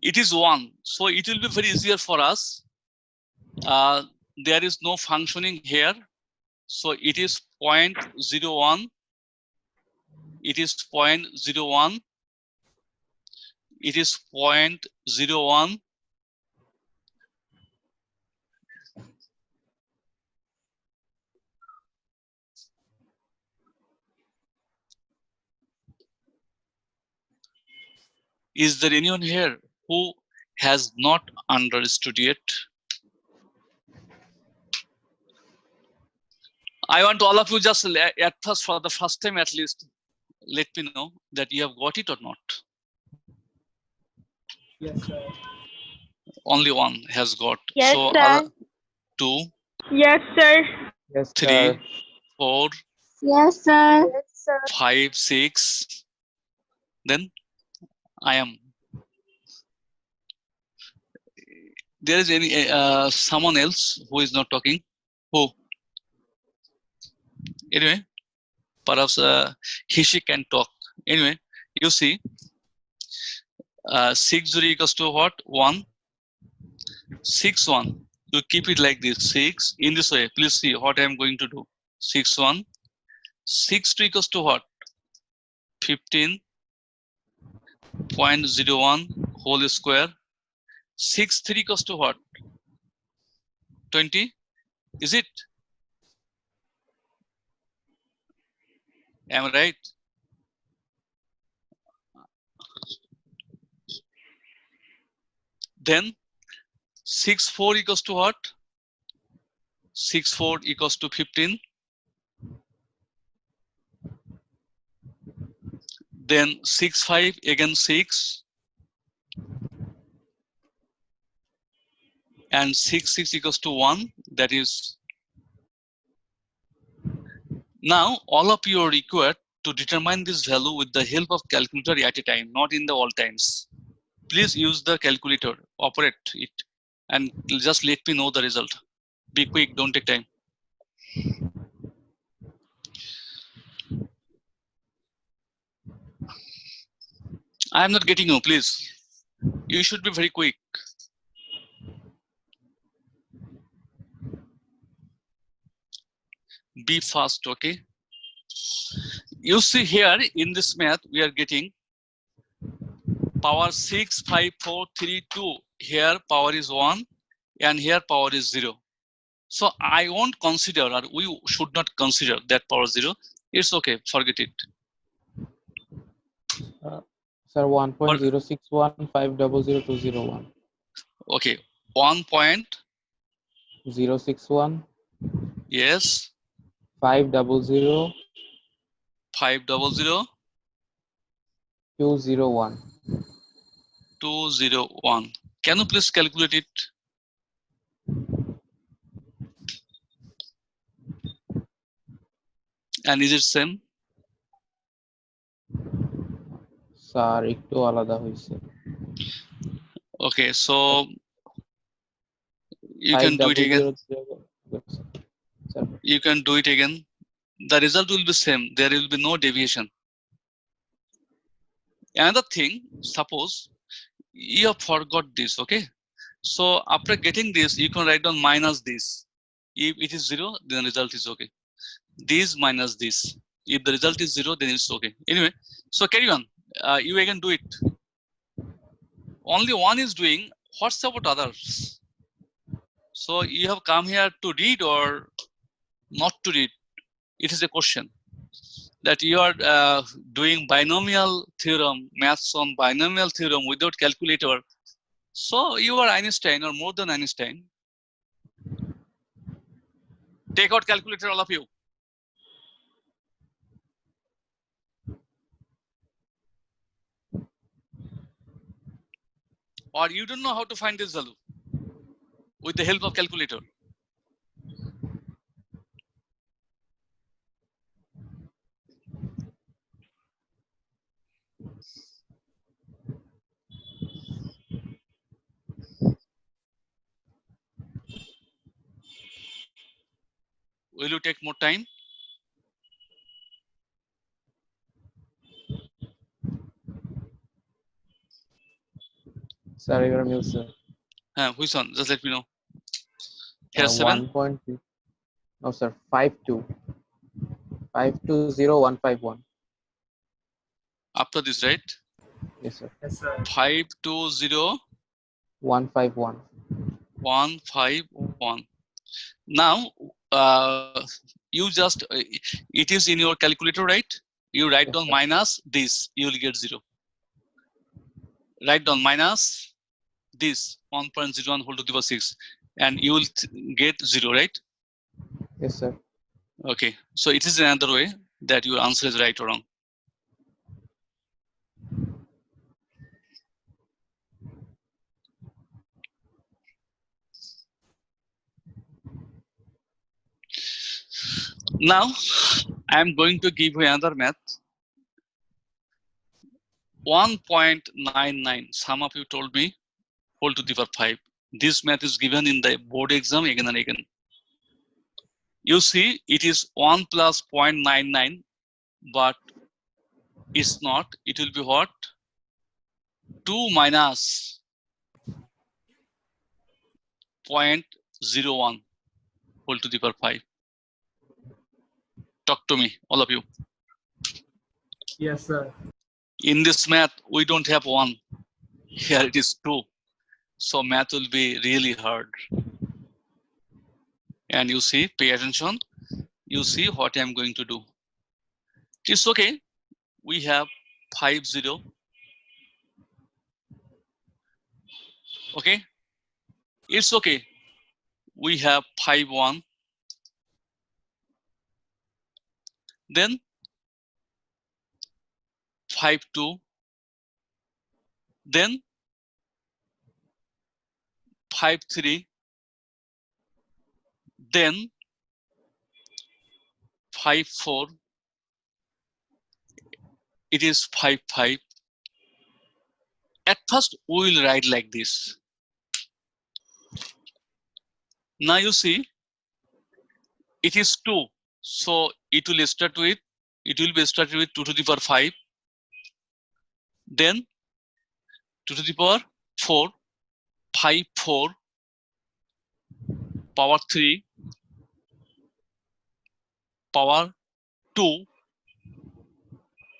Speaker 1: it is 1. So it will be very easier for us. There is no functioning here. So it is 0.01. It is 0.01. It is 0.01. Is there anyone here who has not understood yet? I want all of you just at first, for the first time at least, let me know that you have got it or not.
Speaker 2: Yes, sir.
Speaker 1: Only one has got.
Speaker 3: Yes,
Speaker 1: So
Speaker 3: sir.
Speaker 1: 2,
Speaker 6: Yes, sir.
Speaker 4: Yes,
Speaker 1: 3,
Speaker 4: sir.
Speaker 1: 4,
Speaker 5: Yes, sir.
Speaker 1: 5, 6. Then I am. There is any someone else who is not talking? Who? Anyway, perhaps he can talk. Anyway, you see, 6 0 equals to what? 1. 6 1. You keep it like this. 6 in this way. Please see what I am going to do. 6 1. 6 2 equals to what? 15.01 whole square. 6 3 equals to what? 20. Is it? Am I right? Then 6 4 equals to what? 6 4 equals to 15. Then 6 5 again 6. And 6 6 equals to 1. That is. Now all of you are required to determine this value with the help of calculator at a time, not in the all times. Please use the calculator, operate it, and just let me know the result. Be quick, don't take time. I am not getting you, please. You should be very quick. Be fast, okay? You see here in this math, we are getting power 6, 5, 4, 3, 2. Here power is 1 and here power is 0. So I won't consider, or we should not consider that power 0. It's okay, forget it.
Speaker 4: Sir, 1.0615000201.
Speaker 1: Okay, 1.
Speaker 4: 061
Speaker 1: Yes,
Speaker 4: 500
Speaker 1: 500
Speaker 4: 201.
Speaker 1: 201. Can you please calculate it? And is it same?
Speaker 4: Sir একটু আলাদা হয়েছে
Speaker 1: Okay, so you can do it again. You can do it again. The result will be same. There will be no deviation. Another thing, suppose you have forgot this, okay? So after getting this, you can write down minus this. If it is 0, then the result is okay. This minus this. If the result is 0, then it's okay. Anyway, so carry on. You again do it. Only one is doing. What's about others? So you have come here to read or not to read. It is a question that you are doing binomial theorem, maths on binomial theorem without calculator. So you are Einstein or more than Einstein. Take out calculator, all of you. Or you don't know how to find this value with the help of calculator. Will you take more time?
Speaker 4: Sorry, you're mute, sir.
Speaker 1: Which one? Just let me know. Here 7.
Speaker 4: 1.2. No, sir. 52. 520151.
Speaker 1: After this, right?
Speaker 4: Yes, sir.
Speaker 2: Yes, sir.
Speaker 1: 520
Speaker 4: 151.
Speaker 1: 151. Now, you just, it is in your calculator, right? You write
Speaker 4: Yes,
Speaker 1: down
Speaker 4: sir.
Speaker 1: minus this, you will get 0. Write down minus this 1.01 whole to the power 6, and you will get 0, right?
Speaker 4: Yes, sir.
Speaker 1: Okay, so it is another way that your answer is right or wrong. Now, I am going to give you another math. 1.99. Some of you told me whole to the power 5. This math is given in the board exam again and again. You see, it is 1 plus 0.99, but it's not. It will be what? 2 minus 0.01 whole to the power 5. Talk to me, all of you.
Speaker 2: Yes, sir.
Speaker 1: In this math, we don't have 1. Here it is 2. So math will be really hard. And you see, pay attention. You see what I'm going to do. It's okay. We have 50. Okay. It's okay. We have 51. Then 52. Then 53. Then 54. It is 55. At first, we will write like this. Now you see, it is 2. So it will start with, it will be started with 2 to the power 5. Then 2 to the power 4, 5, 4, power 3, power 2,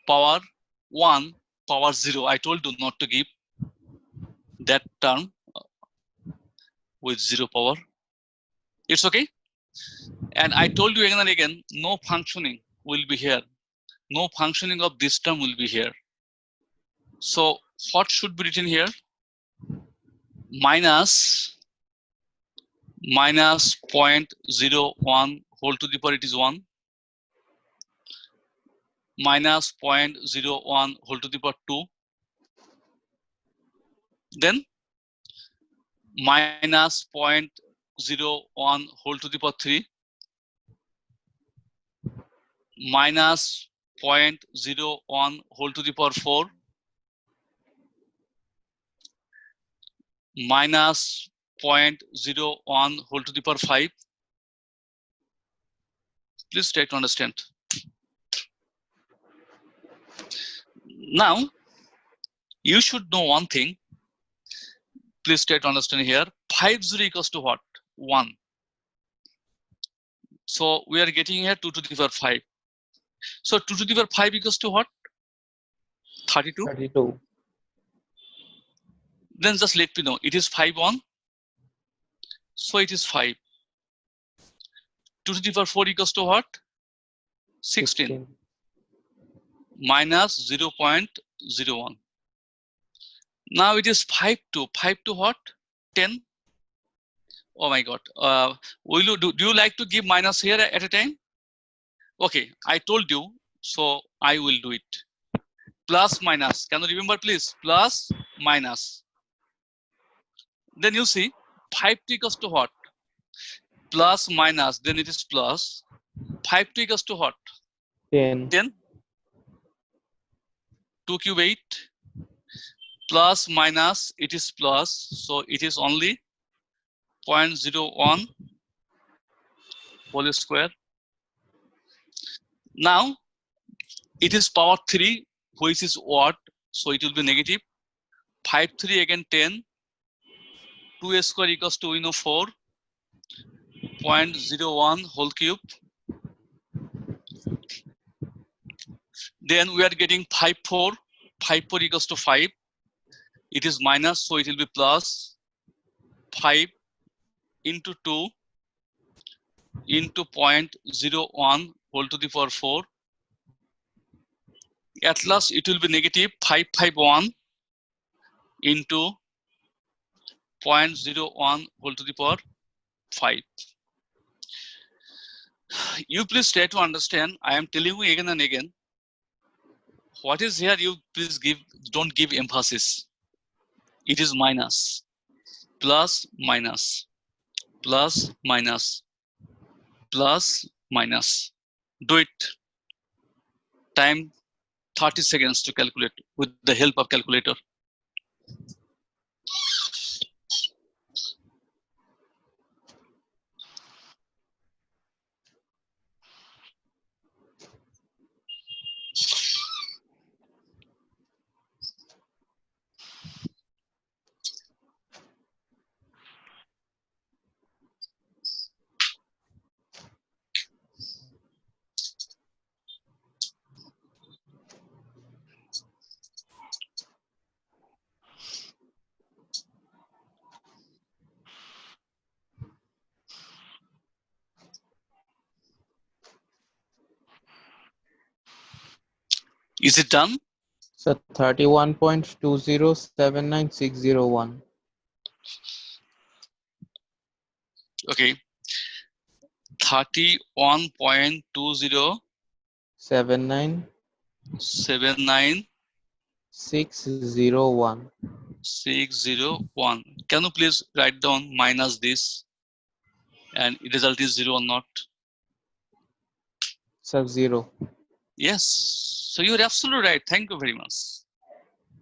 Speaker 1: power 1, power 0. I told you not to give that term with 0 power. It's okay. And I told you again and again, no functioning will be here. No functioning of this term will be here. So what should be written here? Minus 0.01 whole to the power, it is 1. Minus 0.01 whole to the power 2. Then minus 0.01 whole to the power 3. Minus 0.01 whole to the power 4. Minus 0.01 whole to the power 5. Please try to understand. Now, you should know one thing. Please try to understand here. 50 equals to what? 1. So we are getting here 2 to the power 5. So 2 to the power 5 equals to what? 32.
Speaker 4: 32.
Speaker 1: Then just let me know. It is 5, 1. So it is 5. 2 to the power 4 equals to what? 16 minus 0.01. Now it is 5 to what? 10. Oh my God. Do you like to give minus here at a time? Okay, I told you, so I will do it. Plus minus. Can you remember, please? Plus minus. Then you see 5 to equals to what? Plus minus. Then it is plus. 5 to equals to what?
Speaker 4: 10.
Speaker 1: 10. 2 cube 8. Plus minus. It is plus. So it is only 0.01 whole square. Now it is power 3, which is what? So it will be negative. 5 3 again 10. 2 square equals to 4. 0.01 whole cube. Then we are getting 5 4. 5 4 equals to 5. It is minus, so it will be plus 5 into 2 into 0.01 whole to the power 4. At last, it will be negative 551 into 0.01 whole to the power 5. You please try to understand. I am telling you again and again. What is here? You please don't give emphasis. It is minus, plus minus, plus minus, plus minus. Do it. Time 30 seconds to calculate with the help of calculator. Is it done?
Speaker 4: So 31.2079601.
Speaker 1: Okay. 31.20
Speaker 4: 79
Speaker 1: 79
Speaker 4: 601.
Speaker 1: 601. Can you please write down minus this and result is 0 or not?
Speaker 4: Sub 0.
Speaker 1: Yes. So you're absolutely right. Thank you very much.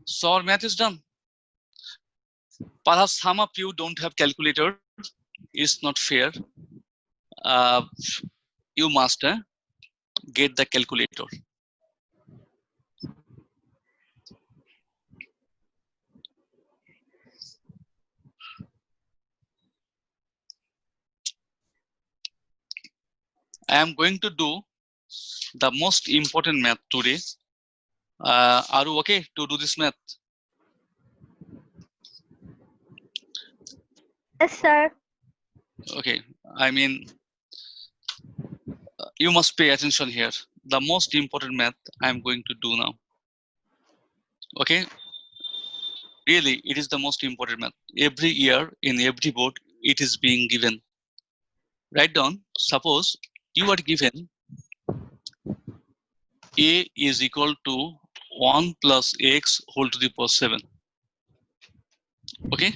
Speaker 1: So our math is done. Perhaps some of you don't have calculator. It's not fair. You must get the calculator. I am going to do the most important math today. Are you okay to do this math?
Speaker 3: Yes, sir.
Speaker 1: Okay. I mean, you must pay attention here. The most important math I am going to do now. Okay. Really, it is the most important math. Every year in every board, it is being given. Write down. Suppose you are given A is equal to 1 plus x whole to the power 7. Okay.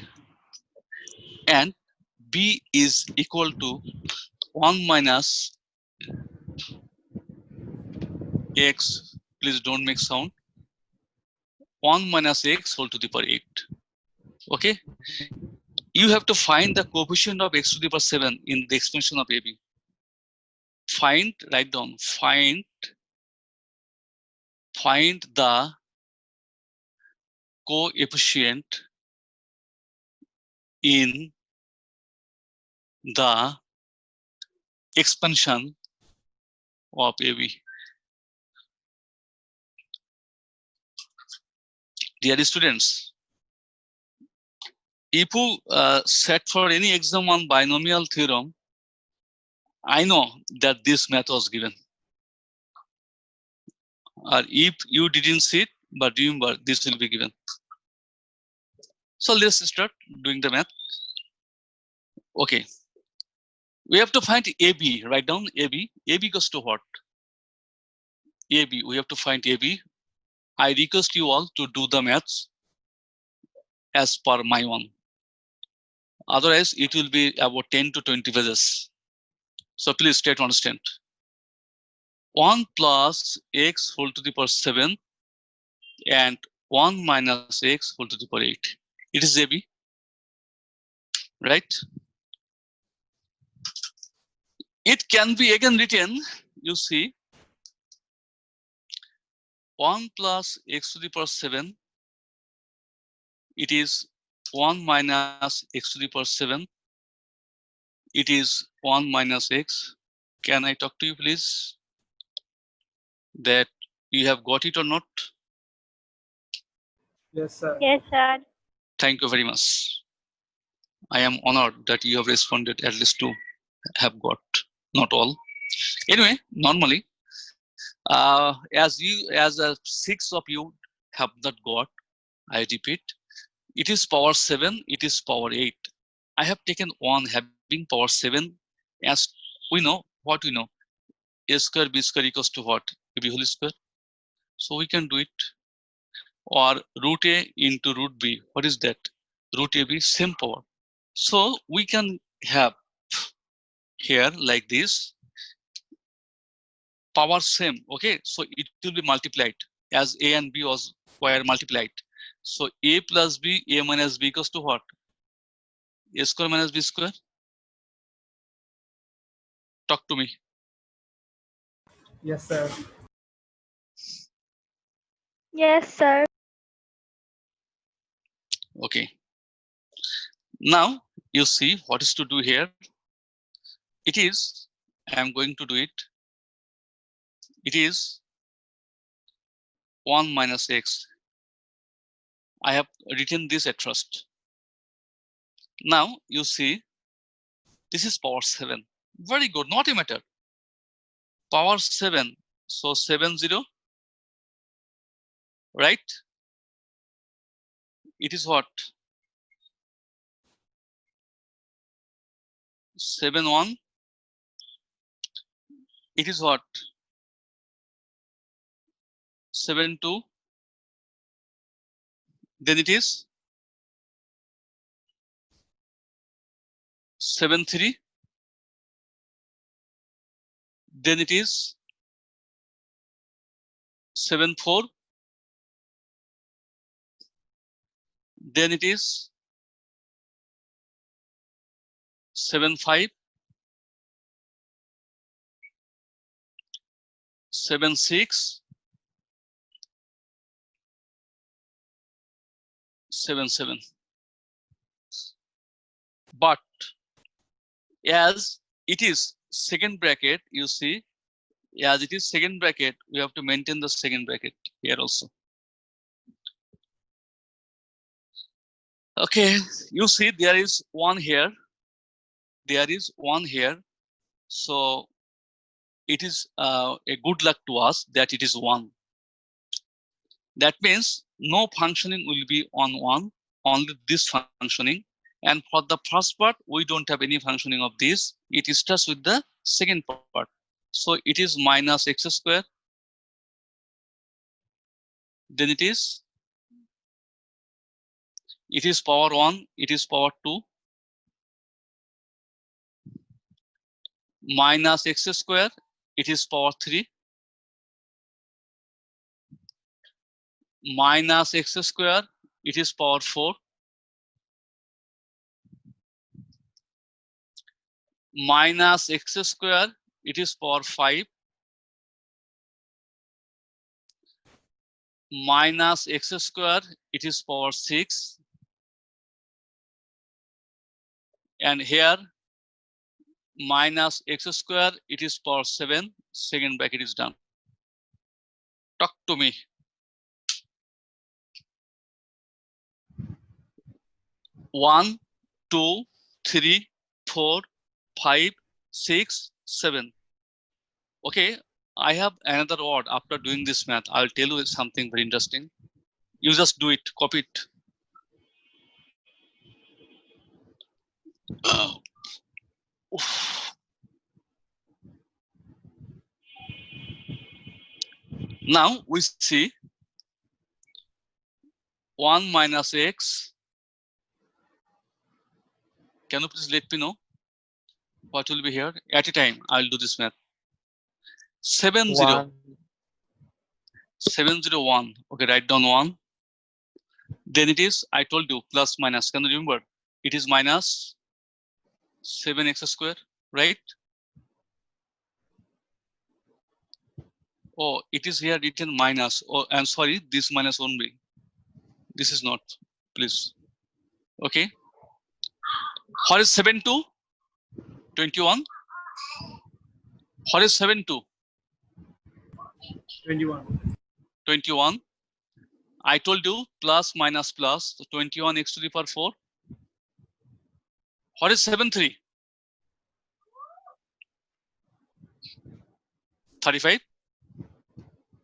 Speaker 1: And B is equal to 1 minus x. Please don't make sound. 1 minus x whole to the power 8. Okay. You have to find the coefficient of x to the power 7 in the expansion of AB. Write down, find the coefficient in the expansion of AB. Dear students, if you set for any exam on binomial theorem, I know that this math was given. Or if you didn't see it, but remember this will be given. So let's start doing the math. Okay. We have to find AB. Write down AB. AB goes to what? AB. We have to find AB. I request you all to do the maths as per my one. Otherwise, it will be about 10 to 20 pages. So please try to understand. 1 plus x whole to the power 7 and 1 minus x whole to the power 8. It is AB, right? It can be again written, you see, 1 plus x to the power 7. It is 1 minus x to the power 7. It is 1 minus x. Can I talk to you, please? That you have got it or not?
Speaker 2: Yes, sir.
Speaker 3: Yes, sir.
Speaker 1: Thank you very much. I am honored that you have responded at least two have got, not all. Anyway, normally, as 6 of you have not got, I repeat, it is power 7, it is power 8. I have taken 1 having power 7 as we know, what we know, a square b square equals to what? AB whole square. So we can do it. Or root a into root b. What is that? Root ab, same power. So we can have here like this, power same, okay? So it will be multiplied as a and b were multiplied. So a plus b, a minus b equals to what? A square minus b square. Talk to me.
Speaker 2: Yes, sir.
Speaker 3: Yes, sir.
Speaker 1: Okay. Now you see what is to do here. It is, I am going to do it. It is 1 minus x. I have written this at first. Now you see, this is power 7. Very good, not a matter. Power 7. So 7 0, right? It is what? 7 1. It is what? 7 2. Then it is 7 3. Then it is 7 4. Then it is 7 5. 7 6. 7 7. But as it is second bracket, you see, as it is second bracket, we have to maintain the second bracket here also. Okay, you see there is 1 here. There is 1 here. So it is a good luck to us that it is 1. That means no functioning will be on 1, only this functioning. And for the first part, we don't have any functioning of this. It starts with the second part. So it is minus x square. Then it is power 1, it is power 2. Minus x square, it is power 3. Minus x square, it is power 4. Minus x square, it is power 5. Minus x square, it is power 6. And here, minus x square, it is power 7. Second bracket is done. Talk to me. One, 2, 3, 4, 5, 6, 7. Okay, I have another word after doing this math. I'll tell you something very interesting. You just do it, copy it. Now we see 1 minus x. Can you please let me know what will be here? At a time, I'll do this math. 701. Okay, write down 1. Then it is, I told you, plus minus. Can you remember? It is minus 7x square, right? Oh, it is here written minus. Oh, I'm sorry, this minus only. This is not, please. Okay. What is 7 2? 21. What is 7 2?
Speaker 2: 21.
Speaker 1: 21. I told you plus minus plus. So 21 x to the power 4. What is 7 3? 35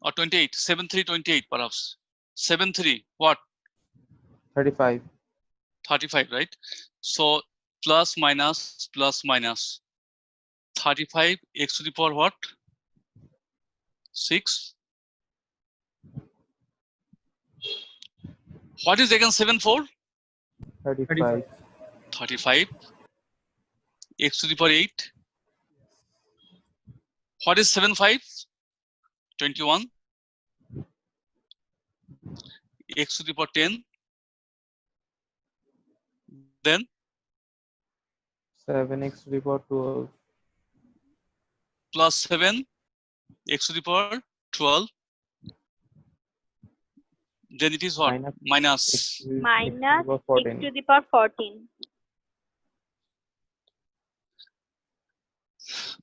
Speaker 1: or 28? 7 3 28 perhaps. 7 3 what?
Speaker 4: 35.
Speaker 1: 35, right? So plus minus plus minus. 35 x to the power what? 6. What is again 7 4?
Speaker 4: 35.
Speaker 1: 35 x to the power 8. What is 7 5? 21 x to the power 10. Then
Speaker 4: 7x to the power 12.
Speaker 1: plus 7 x to the power 12. Then it is what? Minus.
Speaker 3: Minus
Speaker 4: X to the power
Speaker 3: x
Speaker 4: 14.
Speaker 3: to the power 14.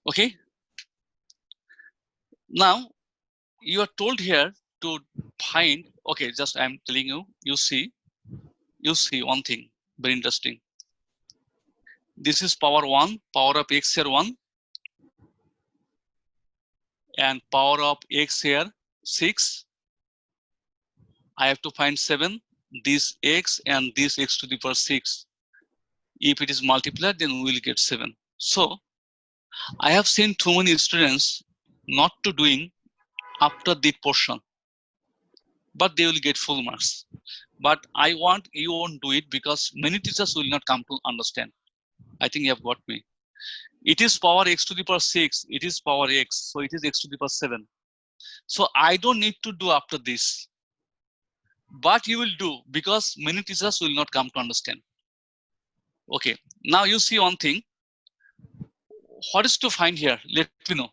Speaker 1: Okay. Now you are told here to find. Okay, just I'm telling you. You see one thing very interesting. This is power 1, power of x here 1, and power of x here 6. I have to find 7. This x and this x to the power 6. If it is multiplied, then we will get 7. So I have seen too many students not to doing after that portion, but they will get full marks. But I want you won't do it because many teachers will not come to understand. I think you have got me. It is power x to the power 6. It is power x. So it is x to the power 7. So I don't need to do after this. But you will do because many teachers will not come to understand. Okay. Now you see one thing. What is to find here? Let me know.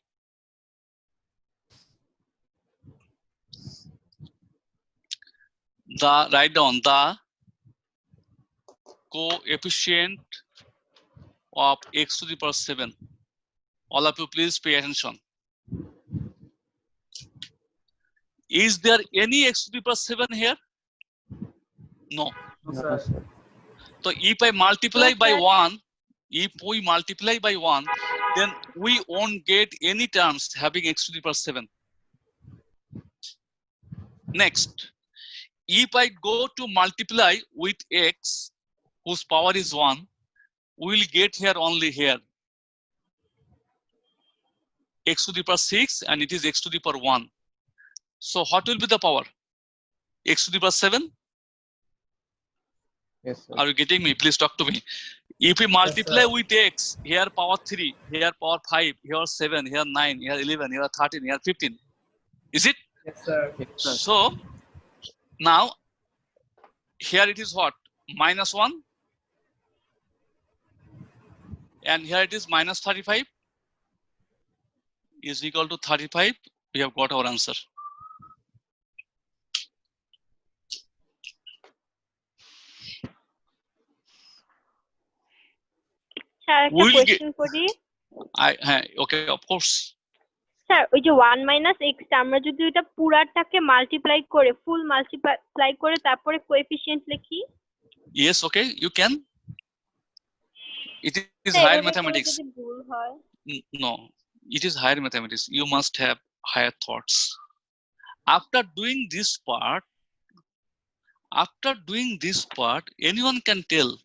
Speaker 1: Write down the coefficient of x to the power 7. All of you please pay attention. Is there any x to the power 7 here? No.
Speaker 2: No,
Speaker 4: No,
Speaker 2: sir.
Speaker 4: sir.
Speaker 1: So if I multiply
Speaker 3: No,
Speaker 1: by
Speaker 3: sir.
Speaker 1: 1, if we multiply by 1, then we won't get any terms having x to the power 7. Next, if I go to multiply with x, whose power is 1, we will get here only here x to the power 6, and it is x to the power 1. So what will be the power? X to the power 7?
Speaker 4: Yes, sir.
Speaker 1: Are you getting me? Please talk to me. If we multiply
Speaker 2: sir.
Speaker 1: with x, here power 3, here power 5, here 7, here 9, here 11, here 13, here 15. Is it?
Speaker 2: Yes, sir.
Speaker 4: Yes, sir.
Speaker 1: So now here it is what? Minus 1. And here it is minus 35 is equal to 35. We have got our answer.
Speaker 3: Sir একটা
Speaker 1: Will get-
Speaker 3: question করি
Speaker 1: Okay, of course.
Speaker 3: Sir ওই যে 1 minus extra আমরা যদি ওইটা পুরাটাকে multiply করে ফুল multiply করে তারপরে কোএফিসিয়েন্ট লিখি
Speaker 1: Yes, okay, you can. It is
Speaker 3: sir,
Speaker 1: higher
Speaker 3: এভাবে করে
Speaker 1: mathematics.
Speaker 3: যদি ভুল হয়
Speaker 1: No, it is higher mathematics. You must have higher thoughts. After doing this part, anyone can tell,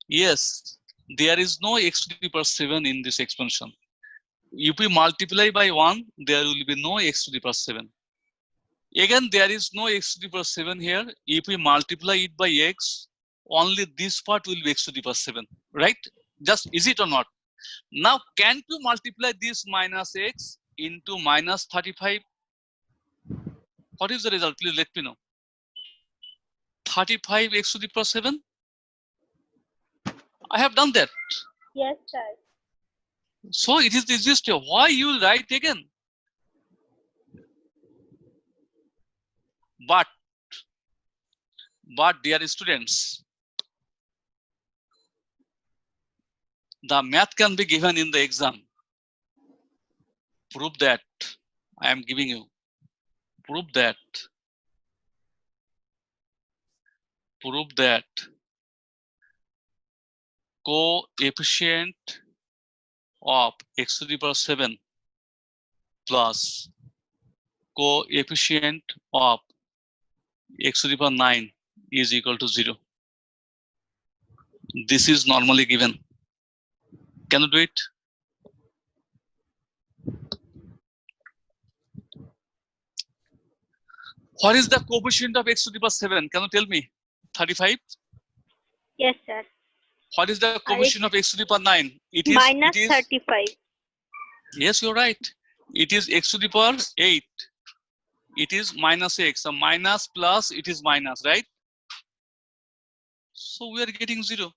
Speaker 1: yes, there is no x to the power 7 in this expansion. If we multiply by 1, there will be no x to the power 7. Again, there is no x to the power 7 here. If we multiply it by x, only this part will be x to the power 7, right? Just is it or not? Now, can you multiply this minus x into minus 35? What is the result? Please let me know. 35 x to the power 7. I have done that.
Speaker 3: Yes, sir.
Speaker 1: So it is this way. Why you will write again? But dear students, the math can be given in the exam. Prove that. I am giving you. Prove that. Prove that coefficient of x to the power 7 plus coefficient of x to the power 9 is equal to 0. This is normally given. Can you do it? What is the coefficient of x to the power 7? Can you tell me? 35?
Speaker 3: Yes, sir.
Speaker 1: What is the coefficient of x to the power 9? It is
Speaker 3: Minus
Speaker 1: it is,
Speaker 3: 35.
Speaker 1: Yes, you're right. It is x to the power 8. It is minus x. So minus plus, it is minus, right? So we are getting 0.